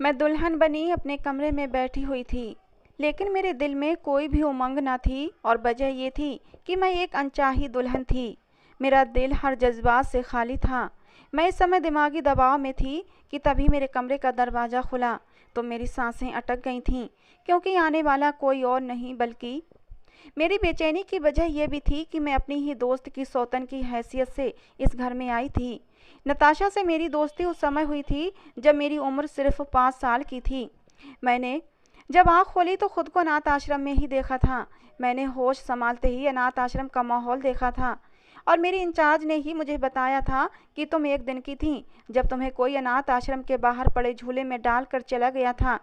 मैं दुल्हन बनी अपने कमरे में बैठी हुई थी, लेकिन मेरे दिल में कोई भी उमंग न थी और वजह ये थी कि मैं एक अनचाही दुल्हन थी। मेरा दिल हर जज्बात से खाली था। मैं इस समय दिमागी दबाव में थी कि तभी मेरे कमरे का दरवाज़ा खुला तो मेरी सांसें अटक गई थीं, क्योंकि आने वाला कोई और नहीं बल्कि मेरी बेचैनी की वजह यह भी थी कि मैं अपनी ही दोस्त की सौतन की हैसियत से इस घर में आई थी। नताशा से मेरी दोस्ती उस समय हुई थी जब मेरी उम्र सिर्फ 5 साल की थी। मैंने जब आँख खोली तो खुद को अनाथ आश्रम में ही देखा था। मैंने होश संभालते ही अनाथ आश्रम का माहौल देखा था और मेरी इंचार्ज ने ही मुझे बताया था कि तुम एक दिन की थी जब तुम्हें कोई अनाथ आश्रम के बाहर पड़े झूले में डालकर चला गया था।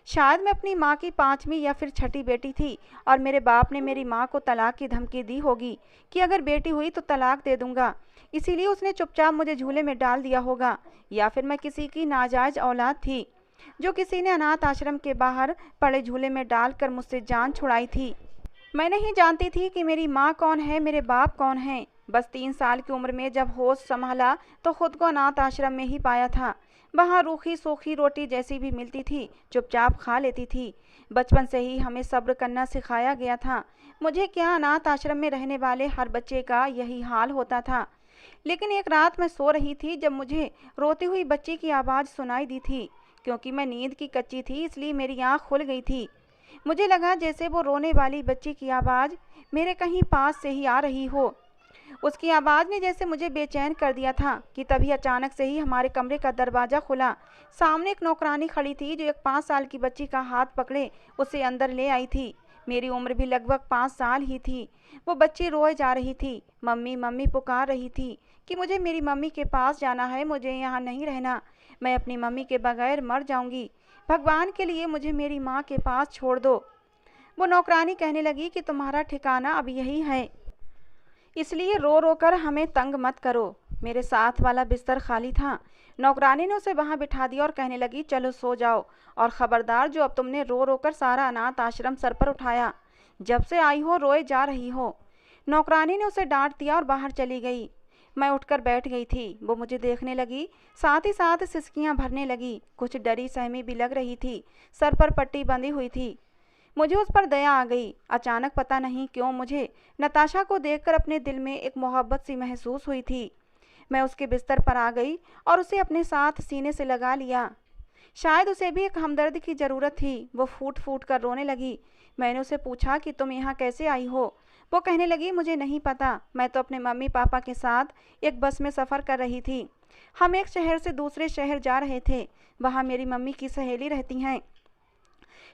शायद मैं अपनी माँ की 5वीं या फिर छठी बेटी थी और मेरे बाप ने मेरी माँ को तलाक की धमकी दी होगी कि अगर बेटी हुई तो तलाक दे दूंगा, इसीलिए उसने चुपचाप मुझे झूले में डाल दिया होगा। या फिर मैं किसी की नाजायज औलाद थी जो किसी ने अनाथ आश्रम के बाहर पड़े झूले में डालकर मुझसे जान छुड़ाई थी। मैं नहीं जानती थी कि मेरी माँ कौन है, मेरे बाप कौन हैं। बस 3 साल की उम्र में जब होश संभाला तो खुद को अनाथ आश्रम में ही पाया था। वहाँ रूखी सूखी रोटी जैसी भी मिलती थी चुपचाप खा लेती थी। बचपन से ही हमें सब्र करना सिखाया गया था। मुझे क्या, अनाथ आश्रम में रहने वाले हर बच्चे का यही हाल होता था। लेकिन एक रात मैं सो रही थी जब मुझे रोती हुई बच्ची की आवाज़ सुनाई दी थी। क्योंकि मैं नींद की कच्ची थी इसलिए मेरी आँख खुल गई थी। मुझे लगा जैसे वो रोने वाली बच्ची की आवाज़ मेरे कहीं पास से ही आ रही हो। उसकी आवाज़ ने जैसे मुझे बेचैन कर दिया था कि तभी अचानक से ही हमारे कमरे का दरवाज़ा खुला। सामने एक नौकरानी खड़ी थी जो एक 5 साल की बच्ची का हाथ पकड़े उसे अंदर ले आई थी। मेरी उम्र भी लगभग 5 साल ही थी। वो बच्ची रोए जा रही थी, मम्मी मम्मी पुकार रही थी कि मुझे मेरी मम्मी के पास जाना है, मुझे यहाँ नहीं रहना, मैं अपनी मम्मी के बगैर मर जाऊँगी, भगवान के लिए मुझे मेरी माँ के पास छोड़ दो। वो नौकरानी कहने लगी कि तुम्हारा ठिकाना अब यही है, इसलिए रो रो कर हमें तंग मत करो। मेरे साथ वाला बिस्तर खाली था। नौकरानी ने उसे वहां बिठा दिया और कहने लगी चलो सो जाओ, और खबरदार जो अब तुमने रो रो कर सारा अनाथ आश्रम सर पर उठाया, जब से आई हो रोए जा रही हो। नौकरानी ने उसे डांट दिया और बाहर चली गई। मैं उठकर बैठ गई थी। वो मुझे देखने लगी, साथ ही साथ सिसकियां भरने लगी, कुछ डरी सहमी भी लग रही थी, सर पर पट्टी बंधी हुई थी। मुझे उस पर दया आ गई। अचानक पता नहीं क्यों मुझे नताशा को देखकर अपने दिल में एक मोहब्बत सी महसूस हुई थी। मैं उसके बिस्तर पर आ गई और उसे अपने साथ सीने से लगा लिया। शायद उसे भी एक हमदर्द की ज़रूरत थी। वो फूट फूट कर रोने लगी। मैंने उसे पूछा कि तुम यहाँ कैसे आई हो। वो कहने लगी मुझे नहीं पता, मैं तो अपने मम्मी पापा के साथ एक बस में सफ़र कर रही थी। हम एक शहर से दूसरे शहर जा रहे थे। वहाँ मेरी मम्मी की सहेली रहती हैं,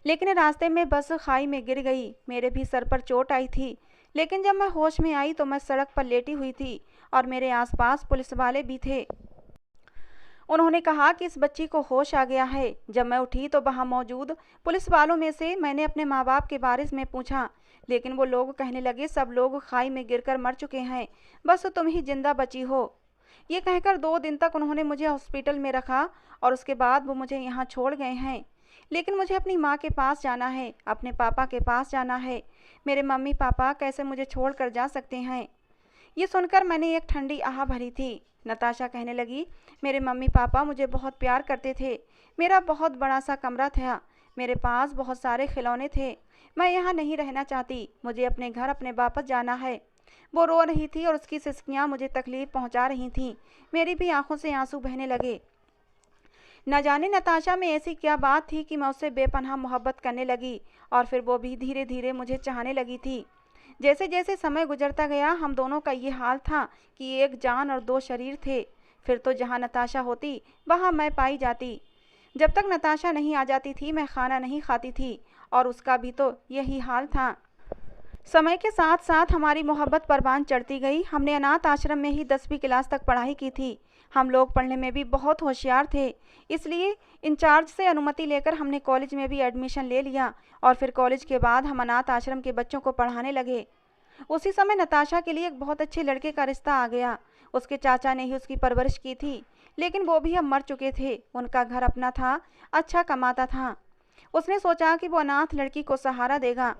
लेकिन रास्ते में बस खाई में गिर गई। मेरे भी सर पर चोट आई थी, लेकिन जब मैं होश में आई तो मैं सड़क पर लेटी हुई थी और मेरे आसपास पुलिस वाले भी थे। उन्होंने कहा कि इस बच्ची को होश आ गया है। जब मैं उठी तो वहाँ मौजूद पुलिस वालों में से मैंने अपने माँ बाप के बारे में पूछा, लेकिन वो लोग कहने लगे सब लोग खाई में गिरकर मर चुके हैं, बस तुम ही जिंदा बची हो। ये कहकर 2 दिन तक उन्होंने मुझे हॉस्पिटल में रखा और उसके बाद वो मुझे यहाँ छोड़ गए हैं। लेकिन मुझे अपनी माँ के पास जाना है, अपने पापा के पास जाना है। मेरे मम्मी पापा कैसे मुझे छोड़ कर जा सकते हैं। ये सुनकर मैंने एक ठंडी आह भरी थी। नताशा कहने लगी मेरे मम्मी पापा मुझे बहुत प्यार करते थे। मेरा बहुत बड़ा सा कमरा था, मेरे पास बहुत सारे खिलौने थे। मैं यहाँ नहीं रहना चाहती, मुझे अपने घर अपने वापस जाना है। वो रो रही थी और उसकी सिसकियाँ मुझे तकलीफ पहुँचा रही थीं। मेरी भी आंखों से आंसू बहने लगे। न जाने नताशा में ऐसी क्या बात थी कि मैं उससे बेपनाह मोहब्बत करने लगी और फिर वो भी धीरे धीरे मुझे चाहने लगी थी। जैसे जैसे समय गुजरता गया हम दोनों का ये हाल था कि एक जान और 2 शरीर थे। फिर तो जहाँ नताशा होती वहाँ मैं पाई जाती। जब तक नताशा नहीं आ जाती थी मैं खाना नहीं खाती थी और उसका भी तो यही हाल था। समय के साथ साथ हमारी मोहब्बत परवान चढ़ती गई। हमने अनाथ आश्रम में ही 10वीं क्लास तक पढ़ाई की थी। हम लोग पढ़ने में भी बहुत होशियार थे, इसलिए इंचार्ज से अनुमति लेकर हमने कॉलेज में भी एडमिशन ले लिया और फिर कॉलेज के बाद हम अनाथ आश्रम के बच्चों को पढ़ाने लगे। उसी समय नताशा के लिए एक बहुत अच्छे लड़के का रिश्ता आ गया। उसके चाचा ने ही उसकी परवरिश की थी, लेकिन वो भी अब मर चुके थे। उनका घर अपना था, अच्छा कमाता था। उसने सोचा कि वो अनाथ लड़की को सहारा देगा,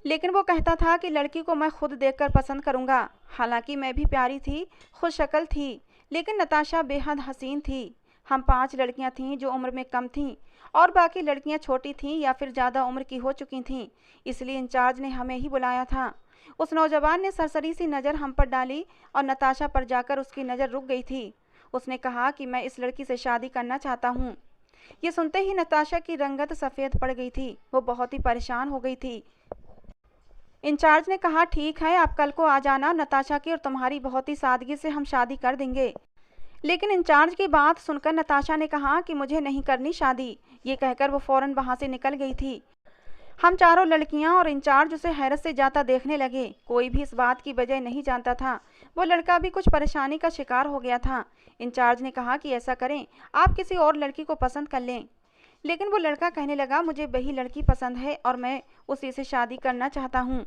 लेकिन वो कहता था कि लड़की को मैं खुद देखकर पसंद करूंगा। हालांकि मैं भी प्यारी थी, खुश शक्ल थी, लेकिन नताशा बेहद हसीन थी। हम 5 लड़कियां थीं जो उम्र में कम थीं और बाकी लड़कियां छोटी थीं या फिर ज़्यादा उम्र की हो चुकी थीं, इसलिए इंचार्ज ने हमें ही बुलाया था। उस नौजवान ने सरसरी सी नज़र हम पर डाली और नताशा पर जाकर उसकी नज़र रुक गई थी। उसने कहा कि मैं इस लड़की से शादी करना चाहता हूँ। ये सुनते ही नताशा की रंगत सफ़ेद पड़ गई थी। वो बहुत ही परेशान हो गई थी। इंचार्ज ने कहा, ठीक है, आप कल को आ जाना, नताशा की और तुम्हारी बहुत ही सादगी से हम शादी कर देंगे। लेकिन इंचार्ज की बात सुनकर नताशा ने कहा कि मुझे नहीं करनी शादी। ये कहकर वो फौरन वहाँ से निकल गई थी। हम चारों लड़कियां और इंचार्ज उसे हैरत से जाता देखने लगे। कोई भी इस बात की वजह नहीं जानता था। वो लड़का भी कुछ परेशानी का शिकार हो गया था। इंचार्ज ने कहा कि ऐसा करें, आप किसी और लड़की को पसंद कर लें। लेकिन वो लड़का कहने लगा, मुझे वही लड़की पसंद है और मैं उसी से शादी करना चाहता हूँ।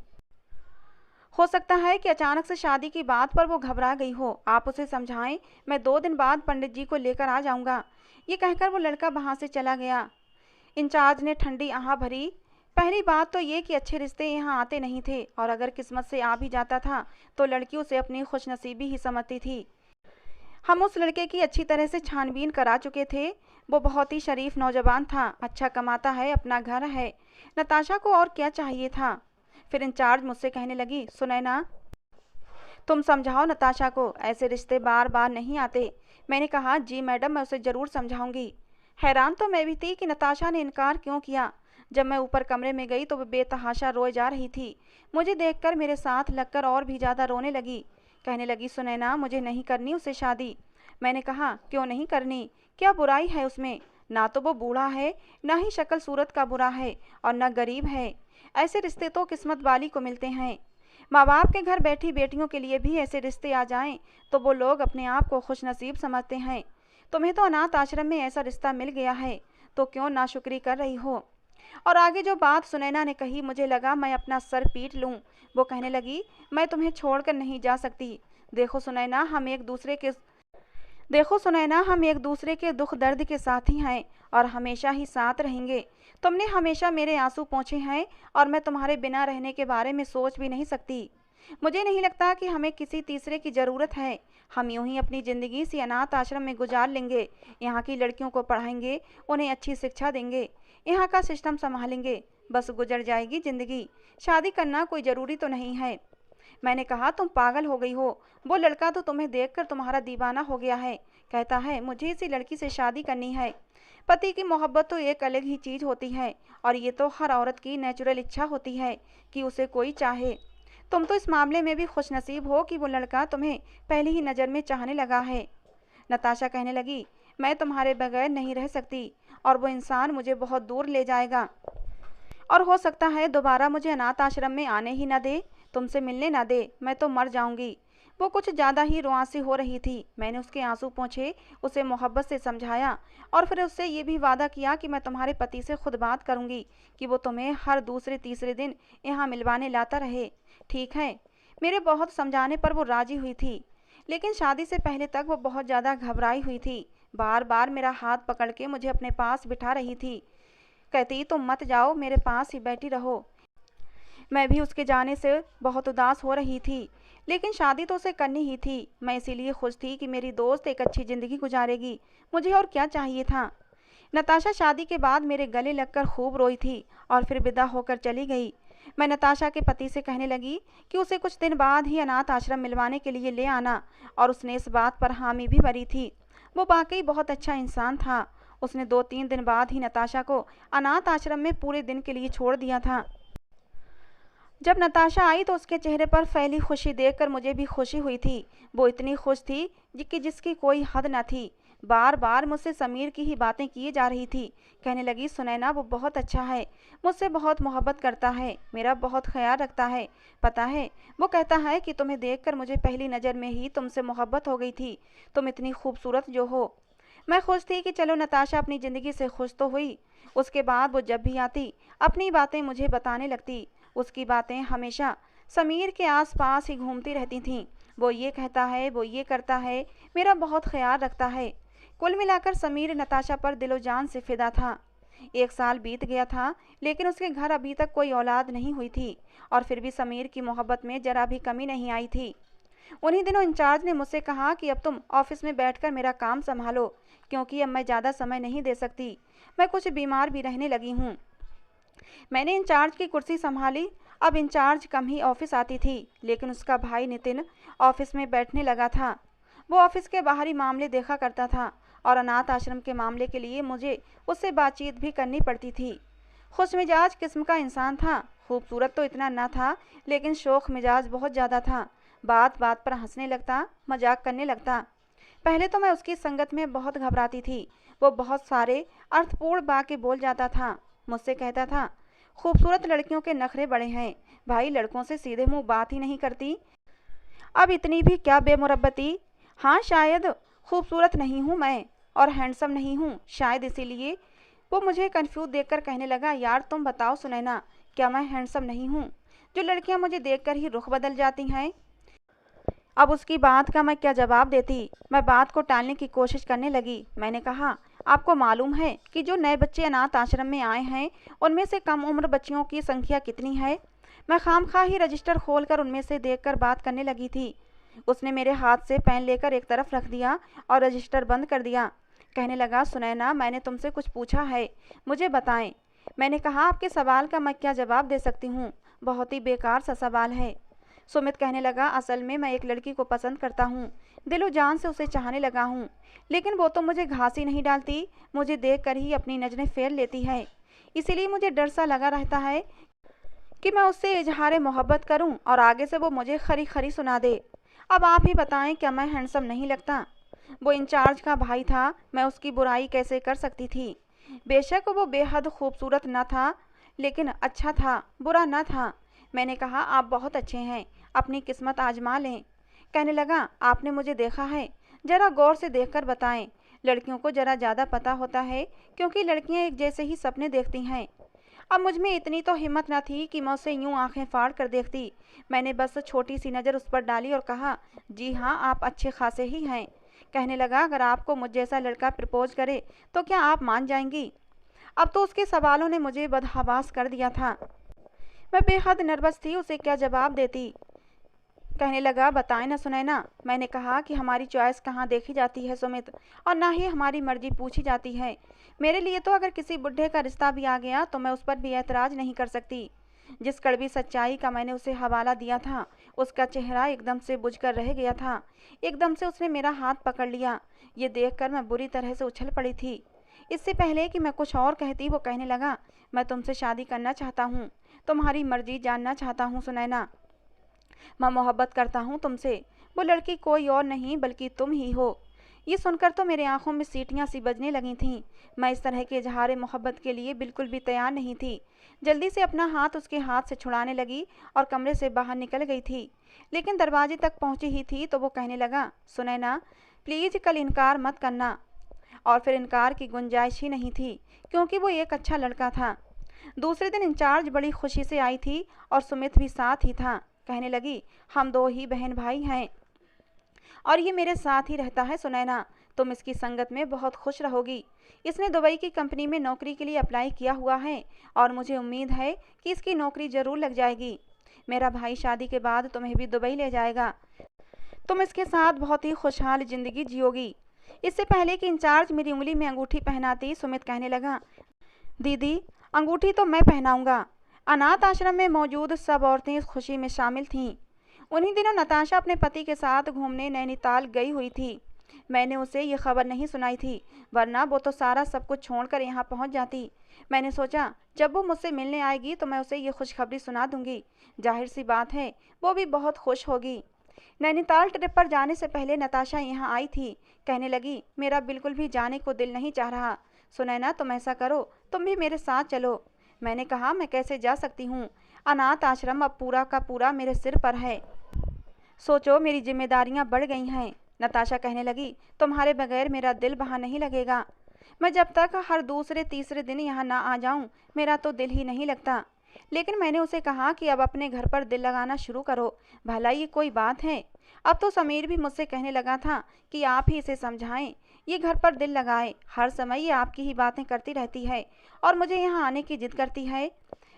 हो सकता है कि अचानक से शादी की बात पर वो घबरा गई हो। आप उसे समझाएं, मैं 2 दिन बाद पंडित जी को लेकर आ जाऊंगा। ये कहकर वो लड़का वहाँ से चला गया। इंचार्ज ने ठंडी आह भरी। पहली बात तो ये कि अच्छे रिश्ते यहाँ आते नहीं थे, और अगर किस्मत से आ भी जाता था तो लड़की उसे अपनी खुशनसीबी ही समझती थी। हम उस लड़के की अच्छी तरह से छानबीन करा चुके थे। वो बहुत ही शरीफ नौजवान था, अच्छा कमाता है, अपना घर है। नताशा को और क्या चाहिए था। फिर इंचार्ज मुझसे कहने लगी, सुनैना, तुम समझाओ नताशा को, ऐसे रिश्ते बार बार नहीं आते। मैंने कहा, जी मैडम, मैं उसे ज़रूर समझाऊंगी। हैरान तो मैं भी थी कि नताशा ने इनकार क्यों किया। जब मैं ऊपर कमरे में गई तो वो बेतहाशा रोए जा रही थी। मुझे देखकर मेरे साथ लगकर और भी ज़्यादा रोने लगी। कहने लगी, सुनैना, मुझे नहीं करनी उससे शादी। मैंने कहा, क्यों नहीं करनी, क्या बुराई है उसमें? ना तो वो बूढ़ा है, ना ही शक्ल सूरत का बुरा है, और न गरीब है। ऐसे रिश्ते तो किस्मत वाली को मिलते हैं। माँ बाप के घर बैठी बेटियों के लिए भी ऐसे रिश्ते आ जाएं तो वो लोग अपने आप को खुशनसीब समझते हैं। तुम्हें तो अनाथ आश्रम में ऐसा रिश्ता मिल गया है, तो क्यों नाशुक्री कर रही हो? और आगे जो बात सुनैना ने कही, मुझे लगा मैं अपना सर पीट लूं। वो कहने लगी, मैं तुम्हें छोड़कर नहीं जा सकती। देखो सुनैना, हम एक दूसरे के दुख दर्द के साथी हैं और हमेशा ही साथ रहेंगे। तुमने हमेशा मेरे आंसू पोंछे हैं और मैं तुम्हारे बिना रहने के बारे में सोच भी नहीं सकती। मुझे नहीं लगता कि हमें किसी तीसरे की ज़रूरत है। हम यूं ही अपनी ज़िंदगी इसी अनाथ आश्रम में गुजार लेंगे। यहाँ की लड़कियों को पढ़ाएंगे, उन्हें अच्छी शिक्षा देंगे, यहाँ का सिस्टम संभालेंगे, बस गुजर जाएगी ज़िंदगी। शादी करना कोई ज़रूरी तो नहीं है। मैंने कहा, तुम पागल हो गई हो। वो लड़का तो तुम्हें देखकर तुम्हारा दीवाना हो गया है। कहता है, मुझे इसी लड़की से शादी करनी है। पति की मोहब्बत तो एक अलग ही चीज़ होती है, और ये तो हर औरत की नेचुरल इच्छा होती है कि उसे कोई चाहे। तुम तो इस मामले में भी खुशनसीब हो कि वो लड़का तुम्हें पहली ही नज़र में चाहने लगा है। नताशा कहने लगी, मैं तुम्हारे बगैर नहीं रह सकती, और वो इंसान मुझे बहुत दूर ले जाएगा, और हो सकता है दोबारा मुझे अनाथ आश्रम में आने ही न दे, तुमसे मिलने न दे। मैं तो मर जाऊंगी। वो कुछ ज़्यादा ही रुआंसी हो रही थी। मैंने उसके आंसू पोंछे, उसे मोहब्बत से समझाया, और फिर उससे ये भी वादा किया कि मैं तुम्हारे पति से खुद बात करूंगी कि वो तुम्हें हर दूसरे तीसरे दिन यहाँ मिलवाने लाता रहे। ठीक है। मेरे बहुत समझाने पर वो राजी हुई थी, लेकिन शादी से पहले तक वो बहुत ज़्यादा घबराई हुई थी। बार बार मेरा हाथ पकड़ के मुझे अपने पास बिठा रही थी। कहती, तुम मत जाओ, मेरे पास ही बैठी रहो। मैं भी उसके जाने से बहुत उदास हो रही थी, लेकिन शादी तो उसे करनी ही थी। मैं इसीलिए खुश थी कि मेरी दोस्त एक अच्छी ज़िंदगी गुजारेगी। मुझे और क्या चाहिए था। नताशा शादी के बाद मेरे गले लगकर खूब रोई थी और फिर विदा होकर चली गई। मैं नताशा के पति से कहने लगी कि उसे कुछ दिन बाद ही अनाथ आश्रम मिलवाने के लिए ले आना, और उसने इस बात पर हामी भी भरी थी। वो वाकई बहुत अच्छा इंसान था। उसने 2-3 दिन बाद ही नताशा को अनाथ आश्रम में पूरे दिन के लिए छोड़ दिया था। जब नताशा आई तो उसके चेहरे पर फैली खुशी देखकर मुझे भी खुशी हुई थी। वो इतनी खुश थी कि जिसकी कोई हद न थी। बार बार मुझसे समीर की ही बातें किए जा रही थी। कहने लगी, सुनैना, वो बहुत अच्छा है, मुझसे बहुत मोहब्बत करता है, मेरा बहुत ख्याल रखता है। पता है, वो कहता है कि तुम्हें देखकर मुझे पहली नज़र में ही तुमसे मोहब्बत हो गई थी। तुम इतनी खूबसूरत जो हो। मैं खुश थी कि चलो नताशा अपनी ज़िंदगी से खुश तो हुई। उसके बाद वो जब भी आती अपनी बातें मुझे बताने लगती। उसकी बातें हमेशा समीर के आसपास ही घूमती रहती थीं। वो ये कहता है, वो ये करता है, मेरा बहुत ख्याल रखता है। कुल मिलाकर समीर नताशा पर दिलो जान से फिदा था। 1 साल बीत गया था, लेकिन उसके घर अभी तक कोई औलाद नहीं हुई थी, और फिर भी समीर की मोहब्बत में जरा भी कमी नहीं आई थी। उन्हीं दिनों इंचार्ज ने मुझसे कहा कि अब तुम ऑफिस में बैठकर मेरा काम संभालो, क्योंकि अब मैं ज़्यादा समय नहीं दे सकती। मैं कुछ बीमार भी रहने लगी हूँ। मैंने इंचार्ज की कुर्सी संभाली। अब इंचार्ज कम ही ऑफिस आती थी, लेकिन उसका भाई नितिन ऑफिस में बैठने लगा था। वो ऑफिस के बाहरी मामले देखा करता था और अनाथ आश्रम के मामले के लिए मुझे उससे बातचीत भी करनी पड़ती थी। खुश मिजाज किस्म का इंसान था। खूबसूरत तो इतना ना था, लेकिन शौक मिजाज बहुत ज़्यादा था। बात बात पर हंसने लगता, मजाक करने लगता। पहले तो मैं उसकी संगत में बहुत घबराती थी। वो बहुत सारे अर्थपूर्ण वाक्य बोल जाता था। मुझसे कहता था, खूबसूरत लड़कियों के नखरे बड़े हैं, भाई लड़कों से सीधे मुंह बात ही नहीं करती। अब इतनी भी क्या बेमुरब्बती। हाँ, शायद खूबसूरत नहीं हूँ मैं, और हैंडसम नहीं हूँ, शायद इसीलिए। वो मुझे कंफ्यूज देखकर कहने लगा, यार तुम बताओ सुनैना, क्या मैं हैंडसम नहीं हूँ? जो लड़कियाँ मुझे देखकर ही रुख बदल जाती हैं। अब उसकी बात का मैं क्या जवाब देती। मैं बात को टालने की कोशिश करने लगी। मैंने कहा, आपको मालूम है कि जो नए बच्चे अनाथ आश्रम में आए हैं, उनमें से कम उम्र बच्चियों की संख्या कितनी है? मैं खामखा ही रजिस्टर खोलकर उनमें से देखकर बात करने लगी थी। उसने मेरे हाथ से पेन लेकर एक तरफ रख दिया और रजिस्टर बंद कर दिया। कहने लगा, सुनैना, मैंने तुमसे कुछ पूछा है, मुझे बताएं। मैंने कहा, आपके सवाल का मैं क्या जवाब दे सकती हूँ? बहुत ही बेकार सा सवाल है। सुमित कहने लगा, असल में मैं एक लड़की को पसंद करता हूँ, दिलो जान से उसे चाहने लगा हूँ, लेकिन वो तो मुझे घास ही नहीं डालती, मुझे देखकर ही अपनी नज़रें फेर लेती है। इसीलिए मुझे डर सा लगा रहता है कि मैं उससे इजहार मोहब्बत करूं और आगे से वो मुझे खरी खरी सुना दे। अब आप ही बताएं, क्या मैं हैंडसम नहीं लगता? वो इंचार्ज का भाई था, मैं उसकी बुराई कैसे कर सकती थी? बेशक वो बेहद खूबसूरत न था, लेकिन अच्छा था, बुरा न था। मैंने कहा, आप बहुत अच्छे हैं, अपनी किस्मत आजमा लें। कहने लगा, आपने मुझे देखा है? ज़रा गौर से देखकर बताएं। लड़कियों को ज़रा ज़्यादा पता होता है, क्योंकि लड़कियां एक जैसे ही सपने देखती हैं। अब मुझ में इतनी तो हिम्मत न थी कि मैं उसे यूं आंखें फाड़ कर देखती। मैंने बस छोटी सी नज़र उस पर डाली और कहा, जी हाँ, आप अच्छे खासे ही हैं। कहने लगा, अगर आपको मुझ जैसा लड़का प्रपोज करे तो क्या आप मान जाएंगी? अब तो उसके सवालों ने मुझे बदहवास कर दिया था। मैं बेहद नर्वस थी, उसे क्या जवाब देती। कहने लगा, बताएं ना सुनैना। मैंने कहा कि हमारी चॉइस कहाँ देखी जाती है सुमित, और ना ही हमारी मर्जी पूछी जाती है। मेरे लिए तो अगर किसी बुढ़े का रिश्ता भी आ गया तो मैं उस पर भी ऐतराज़ नहीं कर सकती। जिस कड़वी सच्चाई का मैंने उसे हवाला दिया था, उसका चेहरा एकदम से बुझकर रह गया था। एकदम से उसने मेरा हाथ पकड़ लिया। ये देखकर मैं बुरी तरह से उछल पड़ी थी। इससे पहले कि मैं कुछ और कहती, वो कहने लगा, मैं तुमसे शादी करना चाहता हूँ, तुम्हारी मर्जी जानना चाहता हूँ सुनैना। मैं मोहब्बत करता हूँ तुमसे। वो लड़की कोई और नहीं बल्कि तुम ही हो। ये सुनकर तो मेरे आंखों में सीटियां सी बजने लगी थीं। मैं इस तरह के इजहार मोहब्बत के लिए बिल्कुल भी तैयार नहीं थी। जल्दी से अपना हाथ उसके हाथ से छुड़ाने लगी और कमरे से बाहर निकल गई थी। लेकिन दरवाजे तक पहुंची ही थी तो वो कहने लगा, सुनैना, प्लीज़ कल इनकार मत करना। और फिर इनकार की गुंजाइश ही नहीं थी, क्योंकि वो एक अच्छा लड़का था। दूसरे दिन इंचार्ज बड़ी खुशी से आई थी और सुमित भी साथ ही था। कहने लगी, हम दो ही बहन भाई हैं और ये मेरे साथ ही रहता है सुनैना। तुम इसकी संगत में बहुत खुश रहोगी। इसने दुबई की कंपनी में नौकरी के लिए अप्लाई किया हुआ है और मुझे उम्मीद है कि इसकी नौकरी ज़रूर लग जाएगी। मेरा भाई शादी के बाद तुम्हें भी दुबई ले जाएगा। तुम इसके साथ बहुत ही खुशहाल ज़िंदगी जियोगी। इससे पहले कि इंचार्ज मेरी उंगली में अंगूठी पहनाती, सुमित कहने लगा, दीदी, अंगूठी तो मैं पहनाऊंगा। अनाथ आश्रम में मौजूद सब औरतें इस खुशी में शामिल थीं। उन्हीं दिनों नताशा अपने पति के साथ घूमने नैनीताल गई हुई थी। मैंने उसे ये खबर नहीं सुनाई थी, वरना वो तो सारा सब कुछ छोड़कर यहाँ पहुँच जाती। मैंने सोचा, जब वो मुझसे मिलने आएगी तो मैं उसे ये खुशखबरी सुना दूंगी। जाहिर सी बात है, वो भी बहुत खुश होगी। नैनीताल ट्रिप पर जाने से पहले नताशा यहाँ आई थी। कहने लगी, मेरा बिल्कुल भी जाने को दिल नहीं चाह रहा। सुनैना, तुम ऐसा करो, तुम भी मेरे साथ चलो। मैंने कहा, मैं कैसे जा सकती हूँ? अनाथ आश्रम अब पूरा का पूरा मेरे सिर पर है। सोचो, मेरी जिम्मेदारियाँ बढ़ गई हैं। नताशा कहने लगी, तुम्हारे बगैर मेरा दिल वहाँ नहीं लगेगा। मैं जब तक हर दूसरे तीसरे दिन यहाँ ना आ जाऊँ, मेरा तो दिल ही नहीं लगता। लेकिन मैंने उसे कहा कि अब अपने घर पर दिल लगाना शुरू करो। भला ये कोई बात है? अब तो समीर भी मुझसे कहने लगा था कि आप ही इसे समझाएं, ये घर पर दिल लगाए। हर समय ये आपकी ही बातें करती रहती है और मुझे यहाँ आने की जिद करती है।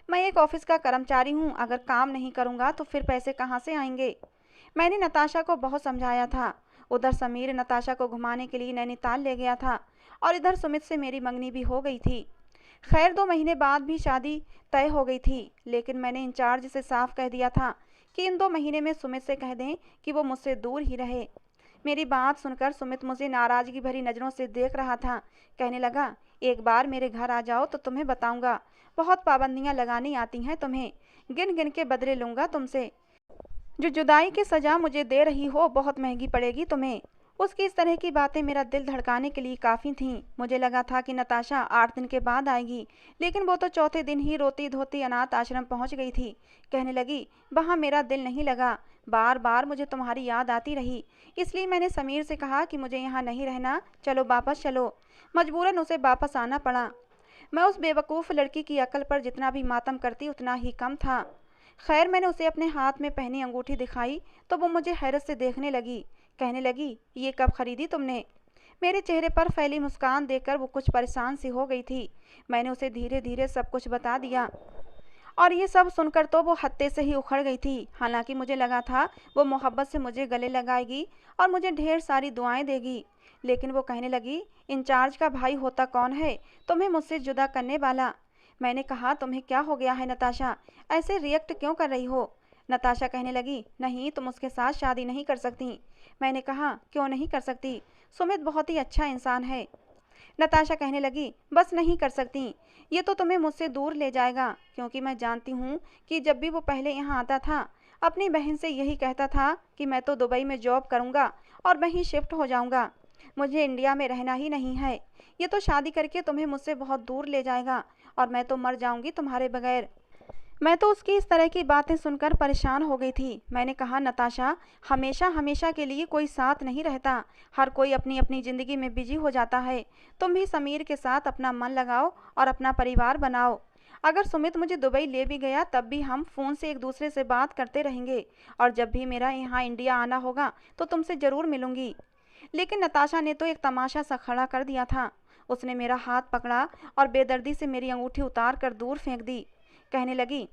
मैं एक ऑफिस का कर्मचारी हूँ, अगर काम नहीं करूँगा तो फिर पैसे कहाँ से आएंगे? मैंने नताशा को बहुत समझाया था। उधर समीर नताशा को घुमाने के लिए नैनीताल ले गया था और इधर सुमित से मेरी मंगनी भी हो गई थी। खैर 2 महीने बाद भी शादी तय हो गई थी, लेकिन मैंने इंचार्ज से साफ कह दिया था कि इन 2 महीने में सुमित से कह दें कि वो मुझसे दूर ही रहे। मेरी बात सुनकर सुमित मुझे नाराजगी भरी नज़रों से देख रहा था। कहने लगा, एक बार मेरे घर आ जाओ तो तुम्हें बताऊंगा, बहुत पाबंदियां लगानी आती हैं तुम्हें, गिन गिन के बदले लूंगा तुमसे। जो जुदाई की सज़ा मुझे दे रही हो बहुत महंगी पड़ेगी तुम्हें। उसकी इस तरह की बातें मेरा दिल धड़काने के लिए काफ़ी थीं। मुझे लगा था कि नताशा 8 दिन के बाद आएगी, लेकिन वो तो चौथे दिन ही रोती धोती अनाथ आश्रम पहुंच गई थी। कहने लगी, वहाँ मेरा दिल नहीं लगा, बार बार मुझे तुम्हारी याद आती रही, इसलिए मैंने समीर से कहा कि मुझे यहाँ नहीं रहना, चलो वापस चलो। मजबूरन उसे वापस आना पड़ा। मैं उस बेवकूफ़ लड़की की अकल पर जितना भी मातम करती उतना ही कम था। खैर मैंने उसे अपने हाथ में पहनी अंगूठी दिखाई तो वो मुझे हैरत से देखने लगी। कहने लगी, ये कब खरीदी तुमने? मेरे चेहरे पर फैली मुस्कान देखकर वो कुछ परेशान सी हो गई थी। मैंने उसे धीरे धीरे सब कुछ बता दिया और ये सब सुनकर तो वो हत्ते से ही उखड़ गई थी। हालांकि मुझे लगा था वो मोहब्बत से मुझे गले लगाएगी और मुझे ढेर सारी दुआएं देगी, लेकिन वो कहने लगी, इंचार्ज का भाई होता कौन है तुम्हें मुझसे जुदा करने वाला? मैंने कहा, तुम्हें क्या हो गया है नताशा, ऐसे रिएक्ट क्यों कर रही हो? नताशा कहने लगी, नहीं तुम उसके साथ शादी नहीं कर सकती। मैंने कहा, क्यों नहीं कर सकती? सुमित बहुत ही अच्छा इंसान है। नताशा कहने लगी, बस नहीं कर सकती, ये तो तुम्हें मुझसे दूर ले जाएगा, क्योंकि मैं जानती हूँ कि जब भी वो पहले यहाँ आता था अपनी बहन से यही कहता था कि मैं तो दुबई में जॉब करूँगा और वहीं शिफ्ट हो जाऊँगा, मुझे इंडिया में रहना ही नहीं है। ये तो शादी करके तुम्हें मुझसे बहुत दूर ले जाएगा और मैं तो मर जाऊँगी तुम्हारे बगैर। मैं तो उसकी इस तरह की बातें सुनकर परेशान हो गई थी। मैंने कहा, नताशा, हमेशा हमेशा के लिए कोई साथ नहीं रहता, हर कोई अपनी अपनी ज़िंदगी में बिजी हो जाता है। तुम भी समीर के साथ अपना मन लगाओ और अपना परिवार बनाओ। अगर सुमित मुझे दुबई ले भी गया तब भी हम फ़ोन से एक दूसरे से बात करते रहेंगे और जब भी मेरा यहाँ इंडिया आना होगा तो तुमसे ज़रूर मिलूँगी। लेकिन नताशा ने तो एक तमाशा सा खड़ा कर दिया था। उसने मेरा हाथ पकड़ा और बेदर्दी से मेरी अंगूठी उतार कर दूर फेंक दी। कहने लगी,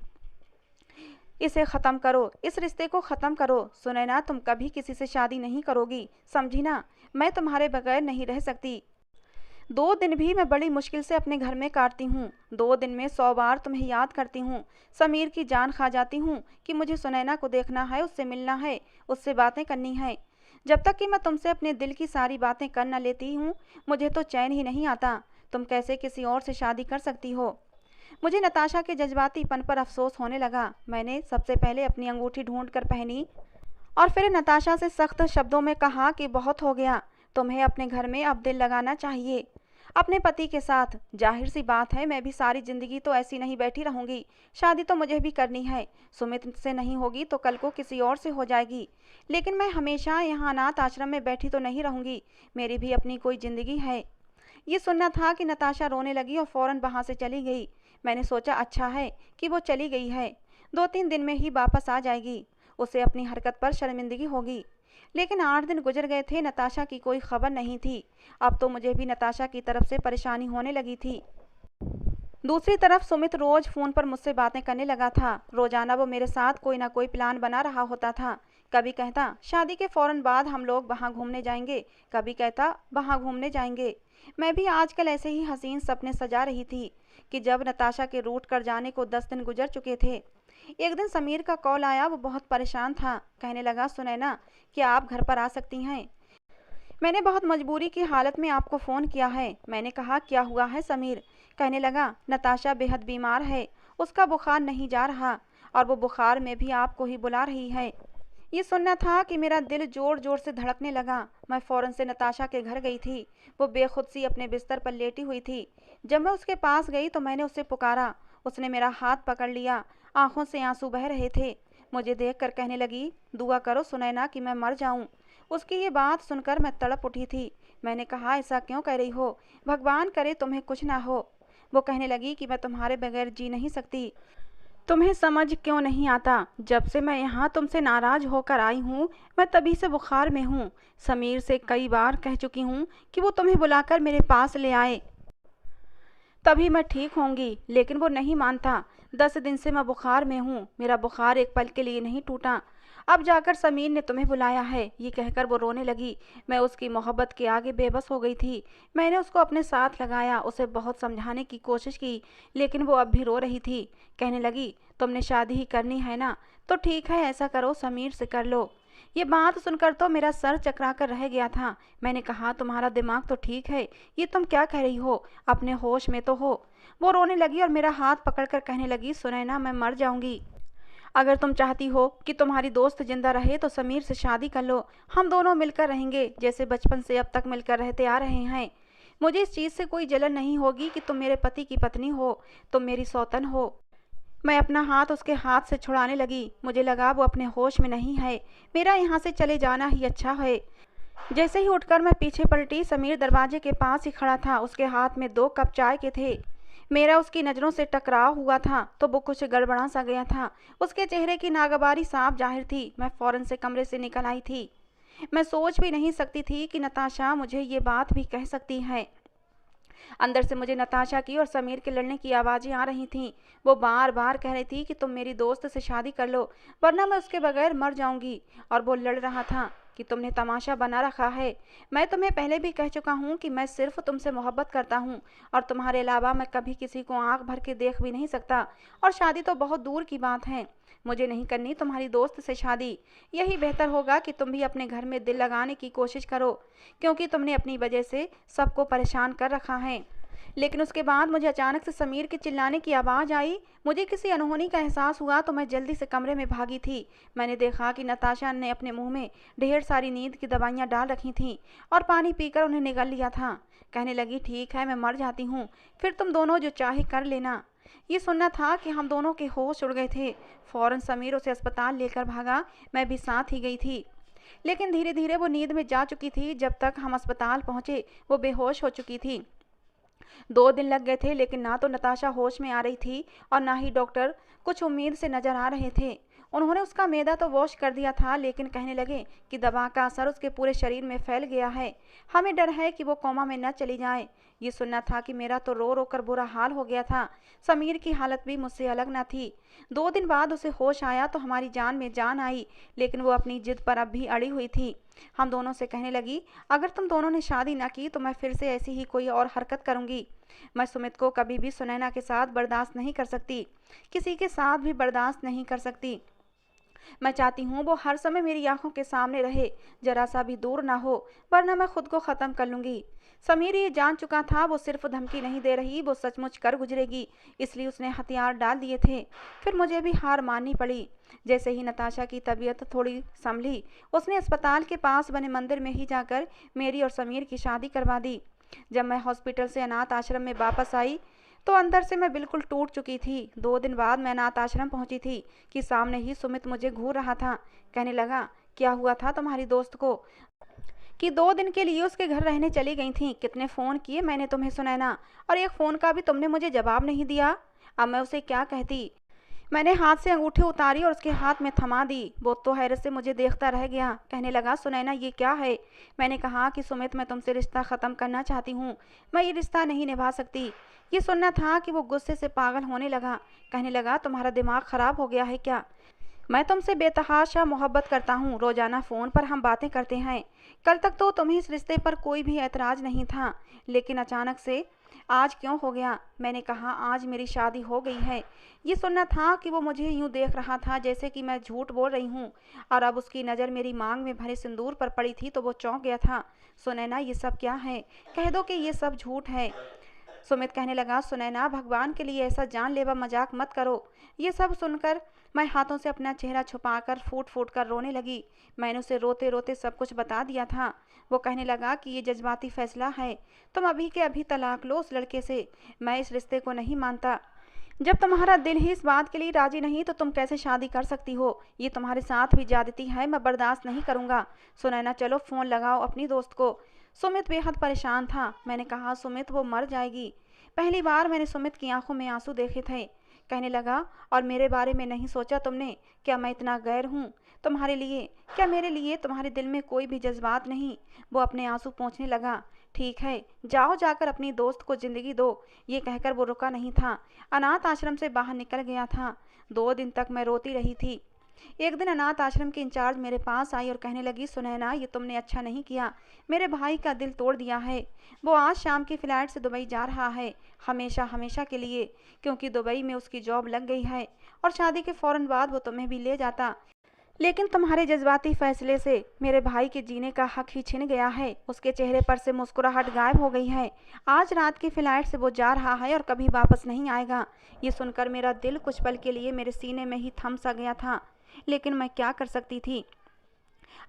इसे ख़त्म करो, इस रिश्ते को ख़त्म करो। सुनैना, तुम कभी किसी से शादी नहीं करोगी, समझी ना? मैं तुम्हारे बगैर नहीं रह सकती। 2 दिन भी मैं बड़ी मुश्किल से अपने घर में काटती हूँ। 2 दिन में 100 बार तुम्हें याद करती हूँ। समीर की जान खा जाती हूँ कि मुझे सुनैना को देखना है, उससे मिलना है, उससे बातें करनी है। जब तक कि मैं तुमसे अपने दिल की सारी बातें कर न लेती हूँ मुझे तो चैन ही नहीं आता। तुम कैसे किसी और से शादी कर सकती हो? मुझे नताशा के जज्बातीपन पर अफसोस होने लगा। मैंने सबसे पहले अपनी अंगूठी ढूंढ कर पहनी और फिर नताशा से सख्त शब्दों में कहा कि बहुत हो गया, तुम्हें अपने घर में अब दिल लगाना चाहिए अपने पति के साथ। जाहिर सी बात है, मैं भी सारी ज़िंदगी तो ऐसी नहीं बैठी रहूँगी, शादी तो मुझे भी करनी है। सुमित से नहीं होगी तो कल को किसी और से हो जाएगी, लेकिन मैं हमेशा यहाँ अनाथ आश्रम में बैठी तो नहीं रहूँगी, मेरी भी अपनी कोई ज़िंदगी है। ये सुनना था कि नताशा रोने लगी और फ़ौरन वहाँ से चली गई। मैंने सोचा, अच्छा है कि वो चली गई है, 2-3 दिन में ही वापस आ जाएगी, उसे अपनी हरकत पर शर्मिंदगी होगी। लेकिन 8 दिन गुजर गए थे, नताशा की कोई खबर नहीं थी। अब तो मुझे भी नताशा की तरफ से परेशानी होने लगी थी। दूसरी तरफ सुमित रोज फ़ोन पर मुझसे बातें करने लगा था। रोजाना वो मेरे साथ कोई ना कोई प्लान बना रहा होता था। कभी कहता, शादी के फ़ौरन बाद हम लोग वहाँ घूमने जाएंगे, कभी कहता, वहाँ घूमने जाएंगे। मैं भी आजकल ऐसे ही हसीन सपने सजा रही थी कि जब नताशा के रूठ कर जाने को 10 दिन गुजर चुके थे। एक दिन समीर का कॉल आया, वो बहुत परेशान था। कहने लगा, सुनैना, क्या आप घर पर आ सकती हैं? मैंने बहुत मजबूरी की हालत में आपको फ़ोन किया है। मैंने कहा, क्या हुआ है समीर? कहने लगा, नताशा बेहद बीमार है, उसका बुखार नहीं जा रहा और वो बुखार में भी आपको ही बुला रही है। ये सुनना था कि मेरा दिल जोर जोर से धड़कने लगा। मैं फ़ौरन से नताशा के घर गई थी। वो बेखुद सी अपने बिस्तर पर लेटी हुई थी। जब मैं उसके पास गई तो मैंने उसे पुकारा। उसने मेरा हाथ पकड़ लिया, आंखों से आंसू बह रहे थे। मुझे देखकर कहने लगी, दुआ करो सुनैना कि मैं मर जाऊं। उसकी ये बात सुनकर मैं तड़प उठी थी। मैंने कहा, ऐसा क्यों कह रही हो? भगवान करे तुम्हें कुछ ना हो। वो कहने लगी कि मैं तुम्हारे बगैर जी नहीं सकती। तुम्हें समझ क्यों नहीं आता? जब से मैं यहाँ तुमसे नाराज़ होकर आई हूँ मैं तभी से बुखार में हूँ। समीर से कई बार कह चुकी हूँ कि वो तुम्हें बुलाकर मेरे पास ले आए, तभी मैं ठीक होंगी, लेकिन वो नहीं मानता। 10 दिन से मैं बुखार में हूँ। मेरा बुखार एक पल के लिए नहीं टूटा। अब जाकर समीर ने तुम्हें बुलाया है, ये कहकर वो रोने लगी। मैं उसकी मोहब्बत के आगे बेबस हो गई थी। मैंने उसको अपने साथ लगाया, उसे बहुत समझाने की कोशिश की, लेकिन वो अब भी रो रही थी। कहने लगी, तुमने शादी ही करनी है ना, तो ठीक है, ऐसा करो, समीर से कर लो। ये बात सुनकर तो मेरा सर चकरा कर रह गया था। मैंने कहा, तुम्हारा दिमाग तो ठीक है, ये तुम क्या कह रही हो, अपने होश में तो हो। वो रोने लगी और मेरा हाथ पकड़कर कहने लगी, सुनैना, मैं मर जाऊंगी। अगर तुम चाहती हो कि तुम्हारी दोस्त जिंदा रहे तो समीर से शादी कर लो। हम दोनों मिलकर रहेंगे, जैसे बचपन से अब तक मिलकर रहते आ रहे हैं। मुझे इस चीज़ से कोई जलन नहीं होगी कि तुम मेरे पति की पत्नी हो, तुम मेरी सौतन हो। मैं अपना हाथ उसके हाथ से छुड़ाने लगी। मुझे लगा वो अपने होश में नहीं है। मेरा यहाँ से चले जाना ही अच्छा है। जैसे ही उठकर मैं पीछे पलटी, समीर दरवाजे के पास ही खड़ा था। उसके हाथ में 2 कप चाय के थे। मेरा उसकी नज़रों से टकराव हुआ था तो वो कुछ गड़बड़ा सा गया था। उसके चेहरे की नागवारी साफ जाहिर थी। मैं फौरन से कमरे से निकल आई थी। मैं सोच भी नहीं सकती थी कि नताशा मुझे ये बात भी कह सकती है। अंदर से मुझे नताशा की और समीर के लड़ने की आवाज़ें आ रही थीं। वो बार बार कह रही थी कि तुम मेरी दोस्त से शादी कर लो, वरना मैं उसके बगैर मर जाऊंगी। और वो लड़ रहा था कि तुमने तमाशा बना रखा है। मैं तुम्हें पहले भी कह चुका हूँ कि मैं सिर्फ तुमसे मोहब्बत करता हूँ और तुम्हारे अलावा मैं कभी किसी को आंख भर के देख भी नहीं सकता। और शादी तो बहुत दूर की बात है। मुझे नहीं करनी तुम्हारी दोस्त से शादी। यही बेहतर होगा कि तुम भी अपने घर में दिल लगाने की कोशिश करो, क्योंकि तुमने अपनी वजह से सबको परेशान कर रखा है। लेकिन उसके बाद मुझे अचानक से समीर के चिल्लाने की आवाज़ आई। मुझे किसी अनहोनी का एहसास हुआ तो मैं जल्दी से कमरे में भागी थी। मैंने देखा कि नताशा ने अपने मुंह में ढेर सारी नींद की दवाइयाँ डाल रखी थीं और पानी पीकर उन्हें निगल लिया था। कहने लगी, ठीक है, मैं मर जाती हूँ, फिर तुम दोनों जो चाहे कर लेना। ये सुनना था कि हम दोनों के होश उड़ गए थे। फौरन समीर उसे अस्पताल लेकर भागा। मैं भी साथ ही गई थी, लेकिन धीरे धीरे वो नींद में जा चुकी थी। जब तक हम अस्पताल पहुंचे वो बेहोश हो चुकी थी। 2 दिन लग गए थे, लेकिन ना तो नताशा होश में आ रही थी और ना ही डॉक्टर कुछ उम्मीद से नजर आ रहे थे। उन्होंने उसका मैदा तो वॉश कर दिया था, लेकिन कहने लगे कि दवा का असर उसके पूरे शरीर में फैल गया है। हमें डर है कि वो कोमा में न चली जाए। ये सुनना था कि मेरा तो रो रो कर बुरा हाल हो गया था। समीर की हालत भी मुझसे अलग न थी। 2 दिन बाद उसे होश आया तो हमारी जान में जान आई, लेकिन वो अपनी जिद पर अब भी अड़ी हुई थी। हम दोनों से कहने लगी, अगर तुम दोनों ने शादी न की तो मैं फिर से ऐसी ही कोई और हरकत करूंगी। मैं सुमित को कभी भी सुनैना के साथ बर्दाश्त नहीं कर सकती, किसी के साथ भी बर्दाश्त नहीं कर सकती। मैं चाहती हूँ वो हर समय मेरी आंखों के सामने रहे, जरा सा भी दूर ना हो, वरना मैं खुद को ख़त्म कर लूँगी। समीर ये जान चुका था वो सिर्फ धमकी नहीं दे रही, वो सचमुच कर गुजरेगी, इसलिए उसने हथियार डाल दिए थे। फिर मुझे भी हार माननी पड़ी। जैसे ही नताशा की तबीयत थोड़ी संभली, उसने अस्पताल के पास बने मंदिर में ही जाकर मेरी और समीर की शादी करवा दी। जब मैं हॉस्पिटल से अनाथ आश्रम में वापस आई तो अंदर से मैं बिल्कुल टूट चुकी थी। 2 दिन बाद मैं अनाथ आश्रम पहुंची थी कि सामने ही सुमित मुझे घूर रहा था। कहने लगा, क्या हुआ था तुम्हारी दोस्त को कि 2 दिन के लिए उसके घर रहने चली गई थी? कितने फ़ोन किए मैंने तुम्हें सुनैना, और एक फ़ोन का भी तुमने मुझे जवाब नहीं दिया। अब मैं उसे क्या कहती। मैंने हाथ से अंगूठी उतारी और उसके हाथ में थमा दी। वो तो हैरत से मुझे देखता रह गया। कहने लगा, सुनैना, ये क्या है? मैंने कहा कि सुमित, मैं तुमसे रिश्ता ख़त्म करना चाहती हूँ, मैं ये रिश्ता नहीं निभा सकती। ये सुनना था कि वो गुस्से से पागल होने लगा। कहने लगा, तुम्हारा दिमाग ख़राब हो गया है क्या? मैं तुमसे बेतहाशा मोहब्बत करता हूँ, रोज़ाना फ़ोन पर हम बातें करते हैं। कल तक तो तुम्हें इस रिश्ते पर कोई भी ऐतराज़ नहीं था, लेकिन अचानक से आज क्यों हो गया? मैंने कहा, आज मेरी शादी हो गई है। ये सुनना था कि वो मुझे यूं देख रहा था जैसे कि मैं झूठ बोल रही हूँ, और अब उसकी नज़र मेरी मांग में भरे सिंदूर पर पड़ी थी तो वो चौंक गया था। सुनैना, ये सब क्या है? कह दो कि ये सब झूठ है। सुमित कहने लगा, सुनैना, भगवान के लिए ऐसा जानलेवा मजाक मत करो। ये सब सुनकर मैं हाथों से अपना चेहरा छुपाकर फूट फूट कर रोने लगी। मैंने उसे रोते रोते सब कुछ बता दिया था। वो कहने लगा कि ये जज्बाती फैसला है, तुम अभी के अभी तलाक लो उस लड़के से। मैं इस रिश्ते को नहीं मानता। जब तुम्हारा दिल ही इस बात के लिए राजी नहीं तो तुम कैसे शादी कर सकती हो? ये तुम्हारे साथ भी ज्यादती है, मैं बर्दाश्त नहीं करूँगा। सुनैना, चलो फ़ोन लगाओ अपनी दोस्त को। सुमित बेहद परेशान था। मैंने कहा, सुमित, वो मर जाएगी। पहली बार मैंने सुमित की आंखों में आंसू देखे थे। कहने लगा, और मेरे बारे में नहीं सोचा तुमने? क्या मैं इतना गैर हूँ तुम्हारे लिए? क्या मेरे लिए तुम्हारे दिल में कोई भी जज्बात नहीं? वो अपने आंसू पोंछने लगा। ठीक है, जाओ, जाकर अपनी दोस्त को जिंदगी दो। ये कहकर वो रुका नहीं था, अनाथ आश्रम से बाहर निकल गया था। 2 दिन तक मैं रोती रही थी। एक दिन अनाथ आश्रम की इंचार्ज मेरे पास आई और कहने लगी, सुनैना, ये तुमने अच्छा नहीं किया, मेरे भाई का दिल तोड़ दिया है। वो आज शाम की फ्लाइट से दुबई जा रहा है, हमेशा हमेशा के लिए, क्योंकि दुबई में उसकी जॉब लग गई है और शादी के फौरन बाद वो तुम्हें भी ले जाता। लेकिन तुम्हारे जज्बाती फैसले से मेरे भाई के जीने का हक ही छिन गया है। उसके चेहरे पर से मुस्कुराहट गायब हो गई है। आज रात की फ्लाइट से वो जा रहा है और कभी वापस नहीं आएगा। ये सुनकर मेरा दिल कुछ पल के लिए मेरे सीने में ही थम सा गया था। लेकिन मैं क्या कर सकती थी?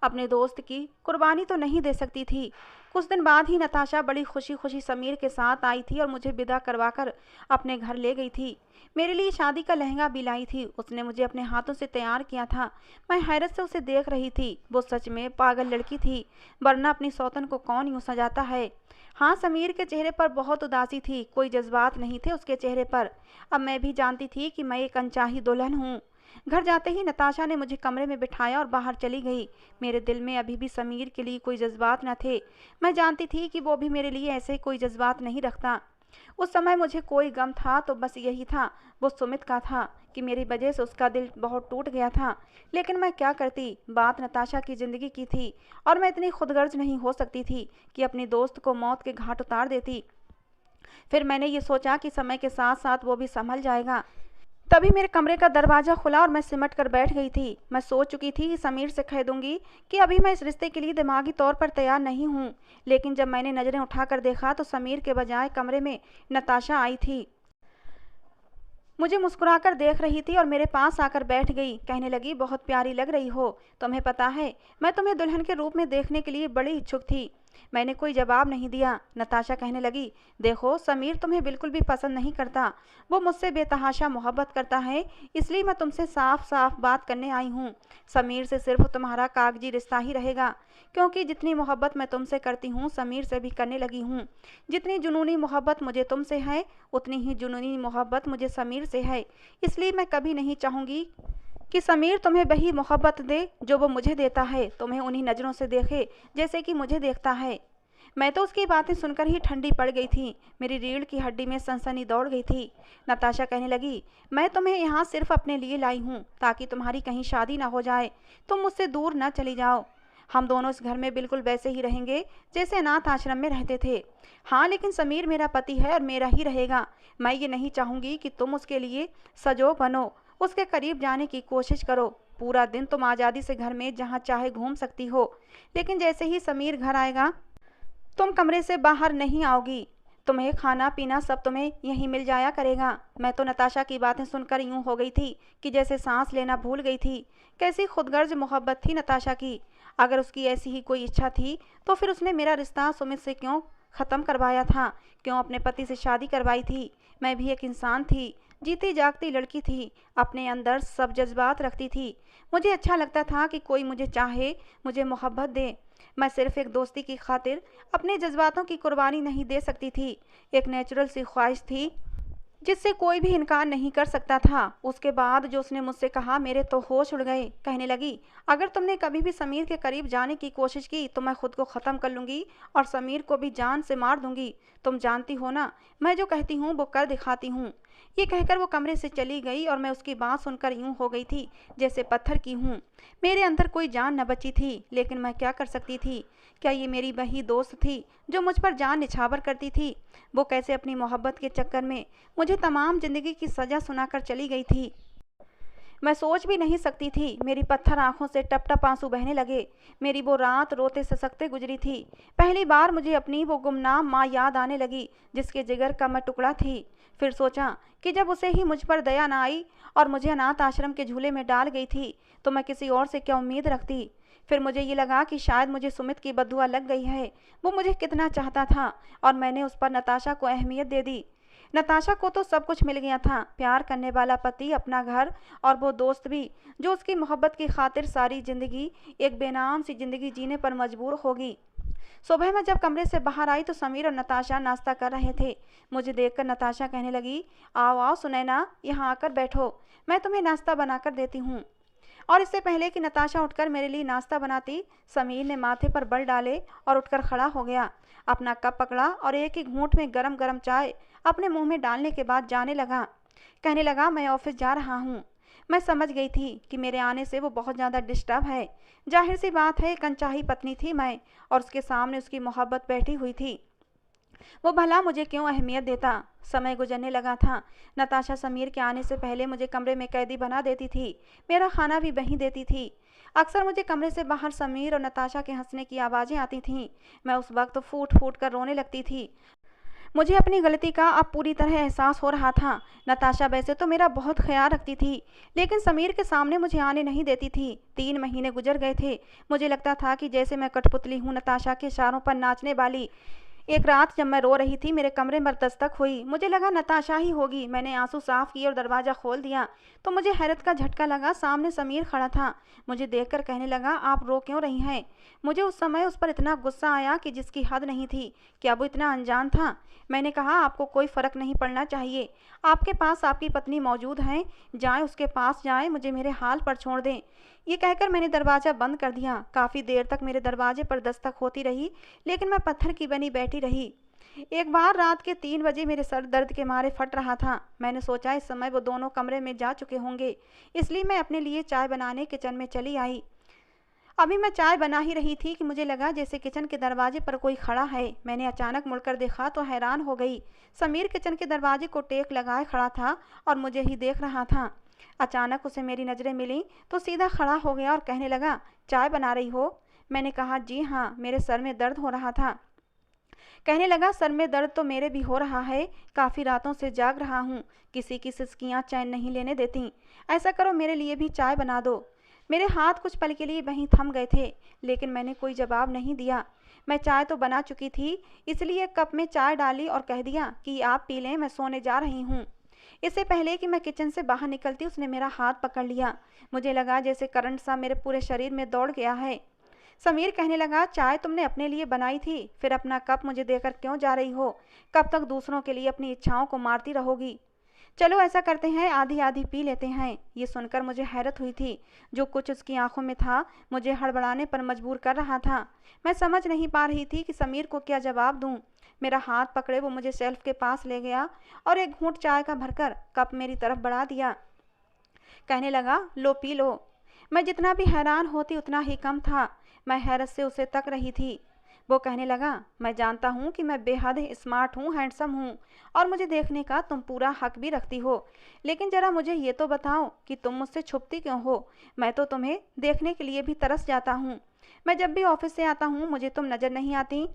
अपने दोस्त की कुर्बानी तो नहीं दे सकती थी। कुछ दिन बाद ही नताशा बड़ी खुशी खुशी समीर के साथ आई थी और मुझे विदा करवाकर अपने घर ले गई थी। मेरे लिए शादी का लहंगा भी लाई थी। उसने मुझे अपने हाथों से तैयार किया था। मैं हैरत से उसे देख रही थी। वो सच में पागल लड़की थी, वरना अपनी सौतन को कौन यूं सजाता है। हाँ, समीर के चेहरे पर बहुत उदासी थी, कोई जज्बात नहीं थे उसके चेहरे पर। अब मैं भी जानती थी कि मैं एक अनचाही दुल्हन हूँ। घर जाते ही नताशा ने मुझे कमरे में बिठाया और बाहर चली गई। मेरे दिल में अभी भी समीर के लिए कोई जज्बात न थे। मैं जानती थी कि वो भी मेरे लिए ऐसे कोई जज्बात नहीं रखता। उस समय मुझे कोई गम था तो बस यही था, वो सुमित का था कि मेरी वजह से उसका दिल बहुत टूट गया था। लेकिन मैं क्या करती? बात नताशा की ज़िंदगी की थी और मैं इतनी खुदगर्ज नहीं हो सकती थी कि अपनी दोस्त को मौत के घाट उतार देती। फिर मैंने ये सोचा कि समय के साथ साथ वो भी संभल जाएगा। तभी मेरे कमरे का दरवाज़ा खुला और मैं सिमट कर बैठ गई थी। मैं सोच चुकी थी कि समीर से कह दूंगी कि अभी मैं इस रिश्ते के लिए दिमागी तौर पर तैयार नहीं हूँ। लेकिन जब मैंने नज़रें उठाकर देखा तो समीर के बजाय कमरे में नताशा आई थी। मुझे मुस्कुराकर देख रही थी और मेरे पास आकर बैठ गई। कहने लगी, बहुत प्यारी लग रही हो। तुम्हें पता है, मैं तुम्हें दुल्हन के रूप में देखने के लिए बड़ी इच्छुक थी। मैंने कोई जवाब नहीं दिया। नताशा कहने लगी, देखो, समीर तुम्हें बिल्कुल भी पसंद नहीं करता। वो मुझसे बेतहाशा मोहब्बत करता है, इसलिए मैं तुमसे साफ साफ बात करने आई हूँ। समीर से सिर्फ तुम्हारा कागजी रिश्ता ही रहेगा, क्योंकि जितनी मोहब्बत मैं तुमसे करती हूँ समीर से भी करने लगी हूँ। जितनी जुनूनी मोहब्बत मुझे तुमसे है, उतनी ही जुनूनी मोहब्बत मुझे समीर से है। इसलिए मैं कभी नहीं चाहूँगी कि समीर तुम्हें वही मोहब्बत दे जो वो मुझे देता है, तुम्हें उन्हीं नज़रों से देखे जैसे कि मुझे देखता है। मैं तो उसकी बातें सुनकर ही ठंडी पड़ गई थी। मेरी रीढ़ की हड्डी में सनसनी दौड़ गई थी। नताशा कहने लगी, मैं तुम्हें यहाँ सिर्फ अपने लिए लाई हूँ, ताकि तुम्हारी कहीं शादी ना हो जाए, तुम मुझसे दूर ना चली जाओ। हम दोनों इस घर में बिल्कुल वैसे ही रहेंगे जैसे अनाथ आश्रम में रहते थे। हाँ, लेकिन समीर मेरा पति है और मेरा ही रहेगा। मैं ये नहीं चाहूँगी कि तुम उसके लिए सजो बनो, उसके करीब जाने की कोशिश करो। पूरा दिन तुम आज़ादी से घर में जहाँ चाहे घूम सकती हो, लेकिन जैसे ही समीर घर आएगा तुम कमरे से बाहर नहीं आओगी। तुम्हें खाना पीना सब तुम्हें यहीं मिल जाया करेगा। मैं तो नताशा की बातें सुनकर यूं हो गई थी कि जैसे सांस लेना भूल गई थी। कैसी खुदगर्ज मोहब्बत थी नताशा की। अगर उसकी ऐसी ही कोई इच्छा थी तो फिर उसने मेरा रिश्ता सुमित से क्यों ख़त्म करवाया था, क्यों अपने पति से शादी करवाई थी। मैं भी एक इंसान थी, जीती जागती लड़की थी, अपने अंदर सब जज्बात रखती थी। मुझे अच्छा लगता था कि कोई मुझे चाहे, मुझे मोहब्बत दे। मैं सिर्फ एक दोस्ती की खातिर अपने जज्बातों की कुर्बानी नहीं दे सकती थी। एक नेचुरल सी ख्वाहिश थी जिससे कोई भी इनकार नहीं कर सकता था। उसके बाद जो उसने मुझसे कहा, मेरे तो होश उड़ गए। कहने लगी, अगर तुमने कभी भी समीर के करीब जाने की कोशिश की तो मैं खुद को ख़त्म कर लूँगी और समीर को भी जान से मार दूँगी। तुम जानती हो ना, मैं जो कहती हूँ वो कर दिखाती हूँ। ये कहकर वो कमरे से चली गई और मैं उसकी बात सुनकर यूं हो गई थी जैसे पत्थर की हूँ। मेरे अंदर कोई जान न बची थी, लेकिन मैं क्या कर सकती थी? क्या ये मेरी वही दोस्त थी जो मुझ पर जान निछावर करती थी? वो कैसे अपनी मोहब्बत के चक्कर में मुझे तमाम जिंदगी की सज़ा सुनाकर चली गई थी? मैं सोच भी नहीं सकती थी। मेरी पत्थर आंखों से टप टप आंसू बहने लगे। मेरी वो रात रोते ससकते गुजरी थी। पहली बार मुझे अपनी वो गुमनाम माँ याद आने लगी जिसके जिगर का मैं टुकड़ा थी। फिर सोचा कि जब उसे ही मुझ पर दया न आई और मुझे अनाथ आश्रम के झूले में डाल गई थी तो मैं किसी और से क्या उम्मीद रखती। फिर मुझे ये लगा कि शायद मुझे सुमित की बददुआ लग गई है। वो मुझे कितना चाहता था और मैंने उस पर नताशा को अहमियत दे दी। नताशा को तो सब कुछ मिल गया था, प्यार करने वाला पति, अपना घर और वो दोस्त भी जो उसकी मोहब्बत की खातिर सारी ज़िंदगी एक बेनाम सी ज़िंदगी जीने पर मजबूर होगी। सुबह मैं जब कमरे से बाहर आई तो समीर और नताशा नाश्ता कर रहे थे। मुझे देखकर नताशा कहने लगी, आओ आओ सुनैना, यहाँ आकर बैठो, मैं तुम्हें नाश्ता बनाकर देती हूँ। और इससे पहले कि नताशा उठकर मेरे लिए नाश्ता बनाती, समीर ने माथे पर बल डाले और उठकर खड़ा हो गया। अपना कप पकड़ा और एक ही घूंट में गरम गरम चाय अपने मुंह में डालने के बाद जाने लगा। कहने लगा, मैं ऑफिस जा रहा हूँ। मैं समझ गई थी कि मेरे आने से वो बहुत ज़्यादा डिस्टर्ब है। जाहिर सी बात है, एक अनचाही पत्नी थी मैं, और उसके सामने उसकी मोहब्बत बैठी हुई थी। वो भला मुझे क्यों अहमियत देता। समय गुजरने लगा था। नताशा समीर के आने से पहले मुझे कमरे में कैदी बना देती थी। मेरा खाना भी वहीं देती थी। अक्सर मुझे कमरे से बाहर समीर और नताशा के हंसने की आवाज़ें आती थीं। मैं उस वक्त फूट फूट कर रोने लगती थी। मुझे अपनी गलती का अब पूरी तरह एहसास हो रहा था। नताशा वैसे तो मेरा बहुत ख्याल रखती थी, लेकिन समीर के सामने मुझे आने नहीं देती थी। 3 महीने गुजर गए थे। मुझे लगता था कि जैसे मैं कठपुतली हूँ, नताशा के इशारों पर नाचने वाली। एक रात जब मैं रो रही थी, मेरे कमरे में दस्तक हुई। मुझे लगा नताशा ही होगी। मैंने आंसू साफ किए और दरवाज़ा खोल दिया तो मुझे हैरत का झटका लगा। सामने समीर खड़ा था। मुझे देखकर कहने लगा, आप रो क्यों रही हैं? मुझे उस समय उस पर इतना गुस्सा आया कि जिसकी हद नहीं थी। क्या वो इतना अनजान था? मैंने कहा, आपको कोई फ़र्क नहीं पड़ना चाहिए। आपके पास आपकी पत्नी मौजूद हैं, जाएं उसके पास जाएं, मुझे मेरे हाल पर छोड़ दें। ये कहकर मैंने दरवाज़ा बंद कर दिया। काफ़ी देर तक मेरे दरवाजे पर दस्तक होती रही, लेकिन मैं पत्थर की बनी बैठी रही। एक बार रात के 3 बजे मेरे सर दर्द के मारे फट रहा था। मैंने सोचा इस समय वो दोनों कमरे में जा चुके होंगे, इसलिए मैं अपने लिए चाय बनाने किचन में चली आई। अभी मैं चाय बना ही रही थी कि मुझे लगा जैसे किचन के दरवाजे पर कोई खड़ा है। मैंने अचानक मुड़कर देखा तो हैरान हो गई। समीर किचन के दरवाजे को टेक लगाए खड़ा था और मुझे ही देख रहा था। अचानक उसे मेरी नज़रें मिली तो सीधा खड़ा हो गया और कहने लगा, चाय बना रही हो? मैंने कहा, जी हाँ, मेरे सर में दर्द हो रहा था। कहने लगा, सर में दर्द तो मेरे भी हो रहा है। काफ़ी रातों से जाग रहा हूँ। किसी की सिसकियाँ चैन नहीं लेने देती। ऐसा करो, मेरे लिए भी चाय बना दो। मेरे हाथ कुछ पल के लिए वहीं थम गए थे, लेकिन मैंने कोई जवाब नहीं दिया। मैं चाय तो बना चुकी थी, इसलिए एक कप में चाय डाली और कह दिया कि आप पी लें, मैं सोने जा रही हूँ। इससे पहले कि मैं किचन से बाहर निकलती, उसने मेरा हाथ पकड़ लिया। मुझे लगा जैसे करंट सा मेरे पूरे शरीर में दौड़ गया है। समीर कहने लगा, चाय तुमने अपने लिए बनाई थी, फिर अपना कप मुझे देकर क्यों जा रही हो? कब तक दूसरों के लिए अपनी इच्छाओं को मारती रहोगी? चलो ऐसा करते हैं, आधी आधी पी लेते हैं। ये सुनकर मुझे हैरत हुई थी। जो कुछ उसकी आंखों में था मुझे हड़बड़ाने पर मजबूर कर रहा था। मैं समझ नहीं पा रही थी कि समीर को क्या जवाब दूं। मेरा हाथ पकड़े वो मुझे शेल्फ के पास ले गया और एक घूंट चाय का भरकर कप मेरी तरफ बढ़ा दिया। कहने लगा, लो पी लो। मैं जितना भी हैरान होती उतना ही कम था। मैं हैरत से उसे तक रही थी। वो कहने लगा, मैं जानता हूँ कि मैं बेहद स्मार्ट हूँ, हैंडसम हूँ और मुझे देखने का तुम पूरा हक भी रखती हो, लेकिन ज़रा मुझे ये तो बताओ कि तुम मुझसे छुपती क्यों हो? मैं तो तुम्हें देखने के लिए भी तरस जाता हूँ। मैं जब भी ऑफिस से आता हूँ मुझे तुम नज़र नहीं आती।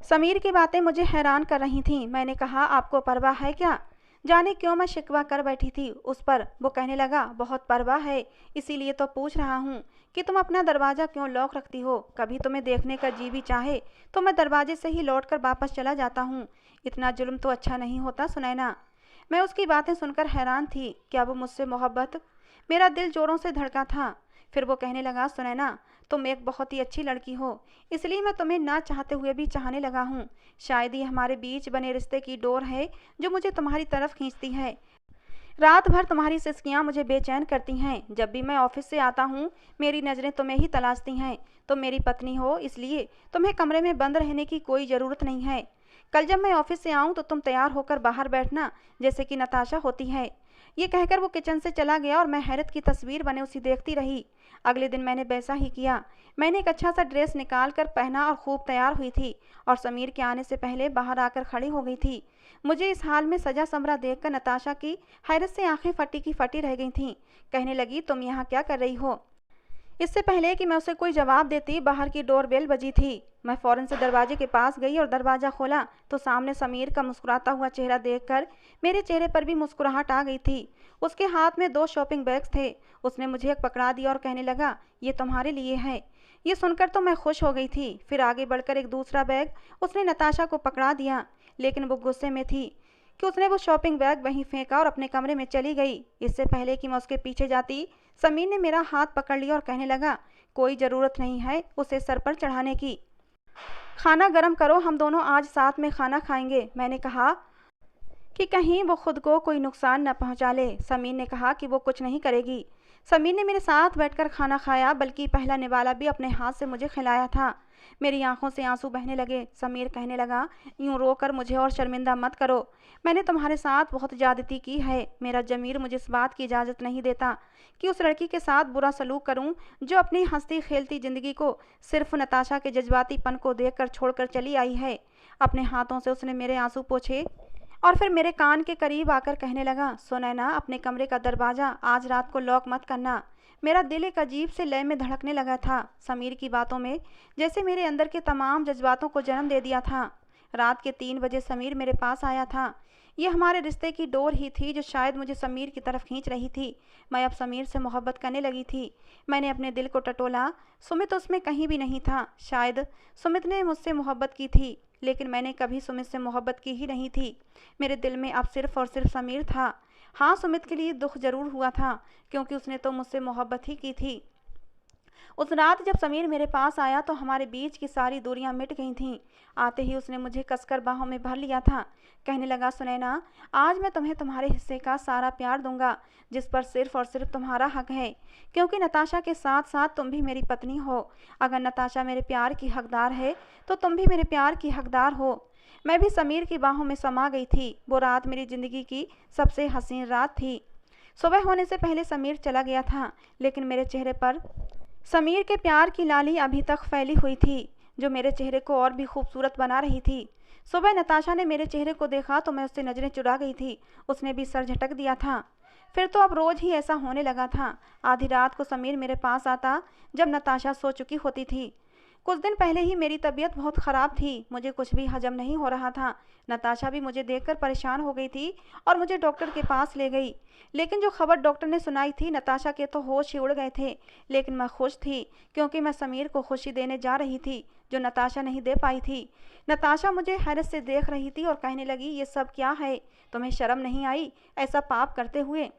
समीर की बातें मुझे हैरान कर रही थीं। मैंने कहा, आपको परवाह है क्या? जाने क्यों मैं शिकवा कर बैठी थी उस पर। वो कहने लगा, बहुत परवाह है, इसीलिए तो पूछ रहा हूँ कि तुम अपना दरवाज़ा क्यों लॉक रखती हो? कभी तुम्हें देखने का जी भी चाहे तो मैं दरवाजे से ही लौटकर वापस चला जाता हूँ। इतना जुल्म तो अच्छा नहीं होता सुनैना। मैं उसकी बातें सुनकर हैरान थी। क्या वो मुझसे मोहब्बत? मेरा दिल जोरों से धड़का था। फिर वो कहने लगा, सुनैना, तुम एक बहुत ही अच्छी लड़की हो, इसलिए मैं तुम्हें ना चाहते हुए भी चाहने लगा हूँ। शायद ये हमारे बीच बने रिश्ते की डोर है जो मुझे तुम्हारी तरफ खींचती है। रात भर तुम्हारी सिसकियाँ मुझे बेचैन करती हैं। जब भी मैं ऑफिस से आता हूँ मेरी नज़रें तुम्हें ही तलाशती हैं। तुम मेरी पत्नी हो, इसलिए तुम्हें कमरे में बंद रहने की कोई ज़रूरत नहीं है। कल जब मैं ऑफिस से आऊँ तो तुम तैयार होकर बाहर बैठना, जैसे कि नताशा होती है। ये कहकर वो किचन से चला गया और मैं हैरत की तस्वीर बने उसी देखती रही। अगले दिन मैंने वैसा ही किया। मैंने एक अच्छा सा ड्रेस निकाल कर पहना और खूब तैयार हुई थी और समीर के आने से पहले बाहर आकर खड़ी हो गई थी। मुझे इस हाल में सजा समरा देखकर नताशा की हैरत से आंखें फटी की फटी रह गई थीं। कहने लगी, तुम यहाँ क्या कर रही हो? इससे पहले कि मैं उसे कोई जवाब देती, बाहर की डोरबेल बजी थी। मैं फौरन से दरवाजे के पास गई और दरवाज़ा खोला तो सामने समीर का मुस्कुराता हुआ चेहरा देखकर मेरे चेहरे पर भी मुस्कुराहट आ गई थी। उसके हाथ में 2 शॉपिंग बैग्स थे। उसने मुझे एक पकड़ा दिया और कहने लगा, ये तुम्हारे लिए है। ये सुनकर तो मैं खुश हो गई थी। फिर आगे बढ़कर एक दूसरा बैग उसने नताशा को पकड़ा दिया, लेकिन वो गुस्से में थी कि उसने वो शॉपिंग बैग वहीं फेंका और अपने कमरे में चली गई। इससे पहले कि मैं उसके पीछे जाती, समीर ने मेरा हाथ पकड़ लिया और कहने लगा, कोई ज़रूरत नहीं है उसे सर पर चढ़ाने की। खाना गर्म करो, हम दोनों आज साथ में खाना खाएंगे। मैंने कहा, कि कहीं वो खुद को कोई नुकसान न पहुंचा ले। समीर ने कहा कि वो कुछ नहीं करेगी। समीर ने मेरे साथ बैठकर खाना खाया, बल्कि पहला निवाला भी अपने हाथ से मुझे खिलाया था। मेरी आंखों से आंसू बहने लगे। समीर कहने लगा, यूं रोकर मुझे और शर्मिंदा मत करो। मैंने तुम्हारे साथ बहुत ज्यादती की है। मेरा जमीर मुझे इस बात की इजाज़त नहीं देता कि उस लड़की के साथ बुरा सलूक करूं जो अपनी हंसती खेलती जिंदगी को सिर्फ नताशा के जज्बातीपन को देखकर छोड़कर चली आई है। अपने हाथों से उसने मेरे आंसू पोंछे और फिर मेरे कान के करीब आकर कहने लगा, सुनैना, अपने कमरे का दरवाज़ा आज रात को लॉक मत करना। मेरा दिल एक अजीब से लय में धड़कने लगा था। समीर की बातों में जैसे मेरे अंदर के तमाम जज्बातों को जन्म दे दिया था। रात के 3 बजे समीर मेरे पास आया था। ये हमारे रिश्ते की डोर ही थी जो शायद मुझे समीर की तरफ खींच रही थी। मैं अब समीर से मोहब्बत करने लगी थी। मैंने अपने दिल को टटोला। सुमित उसमें कहीं भी नहीं था। शायद सुमित ने मुझसे मोहब्बत की थी, लेकिन मैंने कभी सुमित से मोहब्बत की ही नहीं थी। मेरे दिल में अब सिर्फ और सिर्फ समीर था। हाँ, सुमित के लिए दुख जरूर हुआ था, क्योंकि उसने तो मुझसे मोहब्बत ही की थी। उस रात जब समीर मेरे पास आया तो हमारे बीच की सारी दूरियां मिट गई थीं। आते ही उसने मुझे कसकर बाहों में भर लिया था। कहने लगा, सुनैना, आज मैं तुम्हें तुम्हारे हिस्से का सारा प्यार दूंगा, जिस पर सिर्फ और सिर्फ तुम्हारा हक है, क्योंकि नताशा के साथ साथ तुम भी मेरी पत्नी हो। अगर नताशा मेरे प्यार की हकदार है तो तुम भी मेरे प्यार की हकदार हो। मैं भी समीर की बाहों में समा गई थी। वो रात मेरी जिंदगी की सबसे हसीन रात थी। सुबह होने से पहले समीर चला गया था, लेकिन मेरे चेहरे पर समीर के प्यार की लाली अभी तक फैली हुई थी, जो मेरे चेहरे को और भी खूबसूरत बना रही थी। सुबह नताशा ने मेरे चेहरे को देखा तो मैं उससे नजरें चुरा गई थी। उसने भी सर झटक दिया था। फिर तो अब रोज ही ऐसा होने लगा था। आधी रात को समीर मेरे पास आता जब नताशा सो चुकी होती थी। कुछ दिन पहले ही मेरी तबीयत बहुत ख़राब थी। मुझे कुछ भी हजम नहीं हो रहा था। नताशा भी मुझे देखकर परेशान हो गई थी और मुझे डॉक्टर के पास ले गई। लेकिन जो खबर डॉक्टर ने सुनाई थी, नताशा के तो होश ही उड़ गए थे। लेकिन मैं खुश थी, क्योंकि मैं समीर को खुशी देने जा रही थी जो नताशा नहीं दे पाई थी। नताशा मुझे हैरत से देख रही थी और कहने लगी, ये सब क्या है? तुम्हें शर्म नहीं आई ऐसा पाप करते हुए?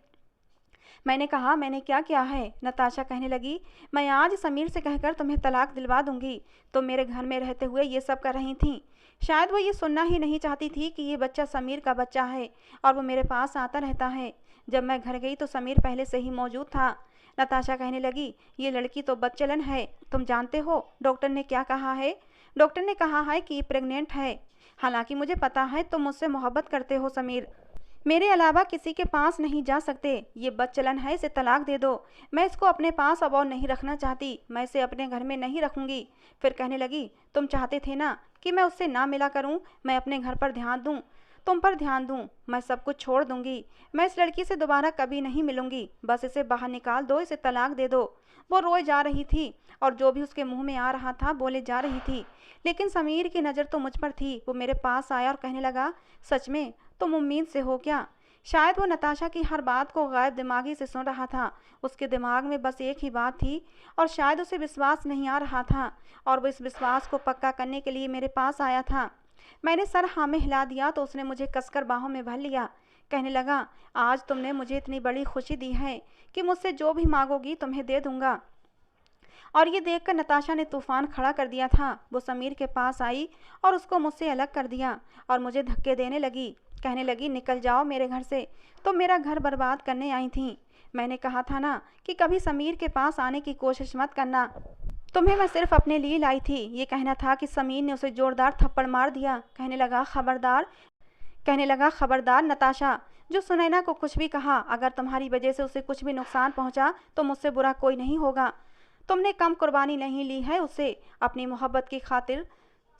मैंने कहा, मैंने क्या किया है? नताशा कहने लगी, मैं आज समीर से कहकर तुम्हें तलाक दिलवा दूंगी। तुम मेरे घर में रहते हुए ये सब कर रही थीं। शायद वो ये सुनना ही नहीं चाहती थी कि ये बच्चा समीर का बच्चा है और वो मेरे पास आता रहता है। जब मैं घर गई तो समीर पहले से ही मौजूद था। नताशा कहने लगी, ये लड़की तो बदचलन है। तुम जानते हो डॉक्टर ने क्या कहा है? डॉक्टर ने कहा है कि प्रेग्नेंट है। हालांकि मुझे पता है तुम मुझसे मोहब्बत करते हो समीर। मेरे अलावा किसी के पास नहीं जा सकते। ये बदचलन है, इसे तलाक दे दो। मैं इसको अपने पास अब और नहीं रखना चाहती। मैं इसे अपने घर में नहीं रखूंगी। फिर कहने लगी, तुम चाहते थे ना कि मैं उससे ना मिला करूं, मैं अपने घर पर ध्यान दूं, तुम पर ध्यान दूं। मैं सब कुछ छोड़ दूंगी। मैं इस लड़की से दोबारा कभी नहीं मिलूंगी। बस इसे बाहर निकाल दो, इसे तलाक दे दो। वो रोए जा रही थी और जो भी उसके मुंह में आ रहा था बोले जा रही थी। लेकिन समीर की नज़र तो मुझ पर थी। वो मेरे पास आया और कहने लगा, सच में तुम उम्मीद से हो क्या? शायद वो नताशा की हर बात को गायब दिमागी से सुन रहा था। उसके दिमाग में बस एक ही बात थी और शायद उसे विश्वास नहीं आ रहा था, और वो इस विश्वास को पक्का करने के लिए मेरे पास आया था। मैंने सर हाँ में हिला दिया तो उसने मुझे कसकर बाहों में भर लिया। कहने लगा, आज तुमने मुझे इतनी बड़ी खुशी दी है कि मुझसे जो भी मांगोगी तुम्हें दे दूंगा। और ये देखकर नताशा ने तूफान खड़ा कर दिया था। वो समीर के पास आई और उसको मुझसे अलग कर दिया और मुझे धक्के देने लगी। कहने लगी, निकल जाओ मेरे घर से, तुम मेरा घर बर्बाद करने आई थी। मैंने कहा था ना कि कभी समीर के पास आने की कोशिश मत करना। तुम्हें मैं सिर्फ अपने लिए लाई थी। ये कहना था कि समीर ने उसे जोरदार थप्पड़ मार दिया। कहने लगा, खबरदार नताशा, जो सुनैना को कुछ भी कहा, अगर तुम्हारी वजह से उसे कुछ भी नुकसान पहुंचा तो मुझसे बुरा कोई नहीं होगा। तुमने कम कुर्बानी नहीं ली है उसे अपनी मोहब्बत की खातिर।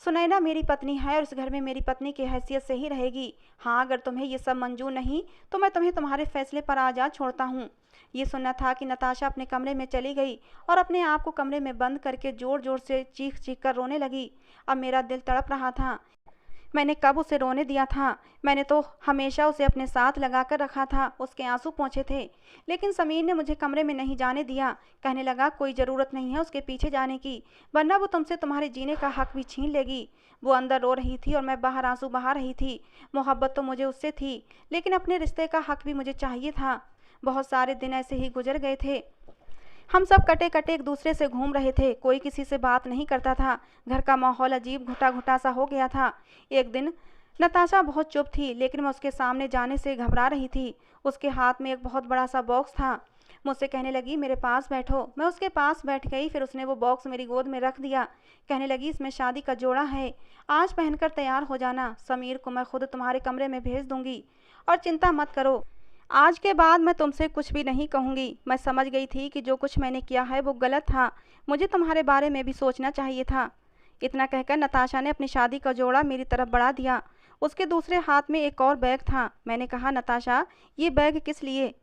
सुनैना मेरी पत्नी है और इस घर में मेरी पत्नी की हैसियत से ही रहेगी। हाँ, अगर तुम्हें ये सब मंजूर नहीं तो मैं तुम्हें तुम्हारे फैसले पर आज़ाद छोड़ता हूँ। ये सुनना था कि नताशा अपने कमरे में चली गई और अपने आप को कमरे में बंद करके जोर जोर से चीख चीख कर रोने लगी। अब मेरा दिल तड़प रहा था। मैंने कब उसे रोने दिया था? मैंने तो हमेशा उसे अपने साथ लगा कर रखा था, उसके आंसू पोंछे थे। लेकिन समीर ने मुझे कमरे में नहीं जाने दिया। कहने लगा, कोई ज़रूरत नहीं है उसके पीछे जाने की, वरना वो तुमसे तुम्हारे जीने का हक भी छीन लेगी। वो अंदर रो रही थी और मैं बाहर आंसू बहा रही थी। मोहब्बत तो मुझे उससे थी, लेकिन अपने रिश्ते का हक भी मुझे चाहिए था। बहुत सारे दिन ऐसे ही गुजर गए थे। हम सब कटे कटे एक दूसरे से घूम रहे थे। कोई किसी से बात नहीं करता था। घर का माहौल अजीब घुटा घुटा सा हो गया था। एक दिन नताशा बहुत चुप थी, लेकिन मैं उसके सामने जाने से घबरा रही थी। उसके हाथ में एक बहुत बड़ा सा बॉक्स था। मुझसे कहने लगी, मेरे पास बैठो। मैं उसके पास बैठ गई। फिर उसने वो बॉक्स मेरी गोद में रख दिया। कहने लगी, इसमें शादी का जोड़ा है, आज पहनकर तैयार हो जाना। समीर को मैं खुद तुम्हारे कमरे में भेज दूंगी और चिंता मत करो। आज के बाद मैं तुमसे कुछ भी नहीं कहूँगी। मैं समझ गई थी कि जो कुछ मैंने किया है वो गलत था। मुझे तुम्हारे बारे में भी सोचना चाहिए था। इतना कहकर नताशा ने अपनी शादी का जोड़ा मेरी तरफ बढ़ा दिया। उसके दूसरे हाथ में एक और बैग था। मैंने कहा, नताशा, ये बैग किस लिए?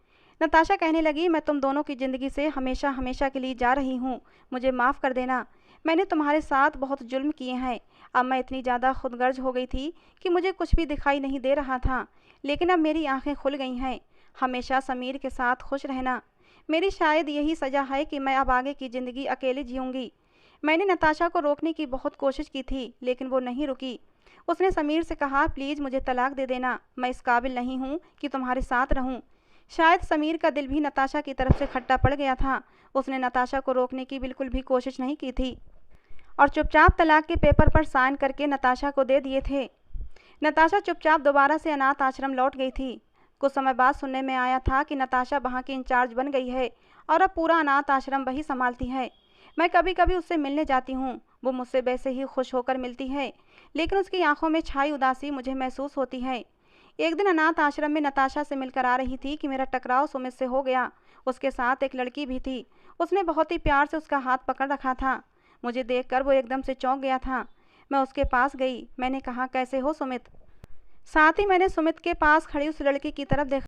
नताशा कहने लगी, मैं तुम दोनों की ज़िंदगी से हमेशा हमेशा के लिए जा रही हूँ। मुझे माफ़ कर देना। मैंने तुम्हारे साथ बहुत जुल्म किए हैं। अब मैं इतनी ज़्यादा खुदगर्ज हो गई थी कि मुझे कुछ भी दिखाई नहीं दे रहा था, लेकिन अब मेरी आंखें खुल गई हैं। हमेशा समीर के साथ खुश रहना। मेरी शायद यही सज़ा है कि मैं अब आगे की ज़िंदगी अकेले जीऊँगी। मैंने नताशा को रोकने की बहुत कोशिश की थी, लेकिन वो नहीं रुकी। उसने समीर से कहा, प्लीज़ मुझे तलाक दे देना। मैं इस काबिल नहीं हूँ कि तुम्हारे साथ रहूँ। शायद समीर का दिल भी नताशा की तरफ से खट्टा पड़ गया था। उसने नताशा को रोकने की बिल्कुल भी कोशिश नहीं की थी और चुपचाप तलाक के पेपर पर साइन करके नताशा को दे दिए थे। नताशा चुपचाप दोबारा से अनाथ आश्रम लौट गई थी। कुछ समय बाद सुनने में आया था कि नताशा वहाँ की इंचार्ज बन गई है और अब पूरा अनाथ आश्रम वही संभालती है। मैं कभी कभी उससे मिलने जाती हूँ। वो मुझसे वैसे ही खुश होकर मिलती है, लेकिन उसकी आंखों में छाई उदासी मुझे महसूस होती है। एक दिन अनाथ आश्रम में नताशा से मिलकर आ रही थी कि मेरा टकराव सुमित से हो गया। उसके साथ एक लड़की भी थी। उसने बहुत ही प्यार से उसका हाथ पकड़ रखा था। मुझे देखकर वो एकदम से चौंक गया था। मैं उसके पास गई। मैंने कहा, कैसे हो सुमित? साथ ही मैंने सुमित के पास खड़ी उस लड़की की तरफ देखा।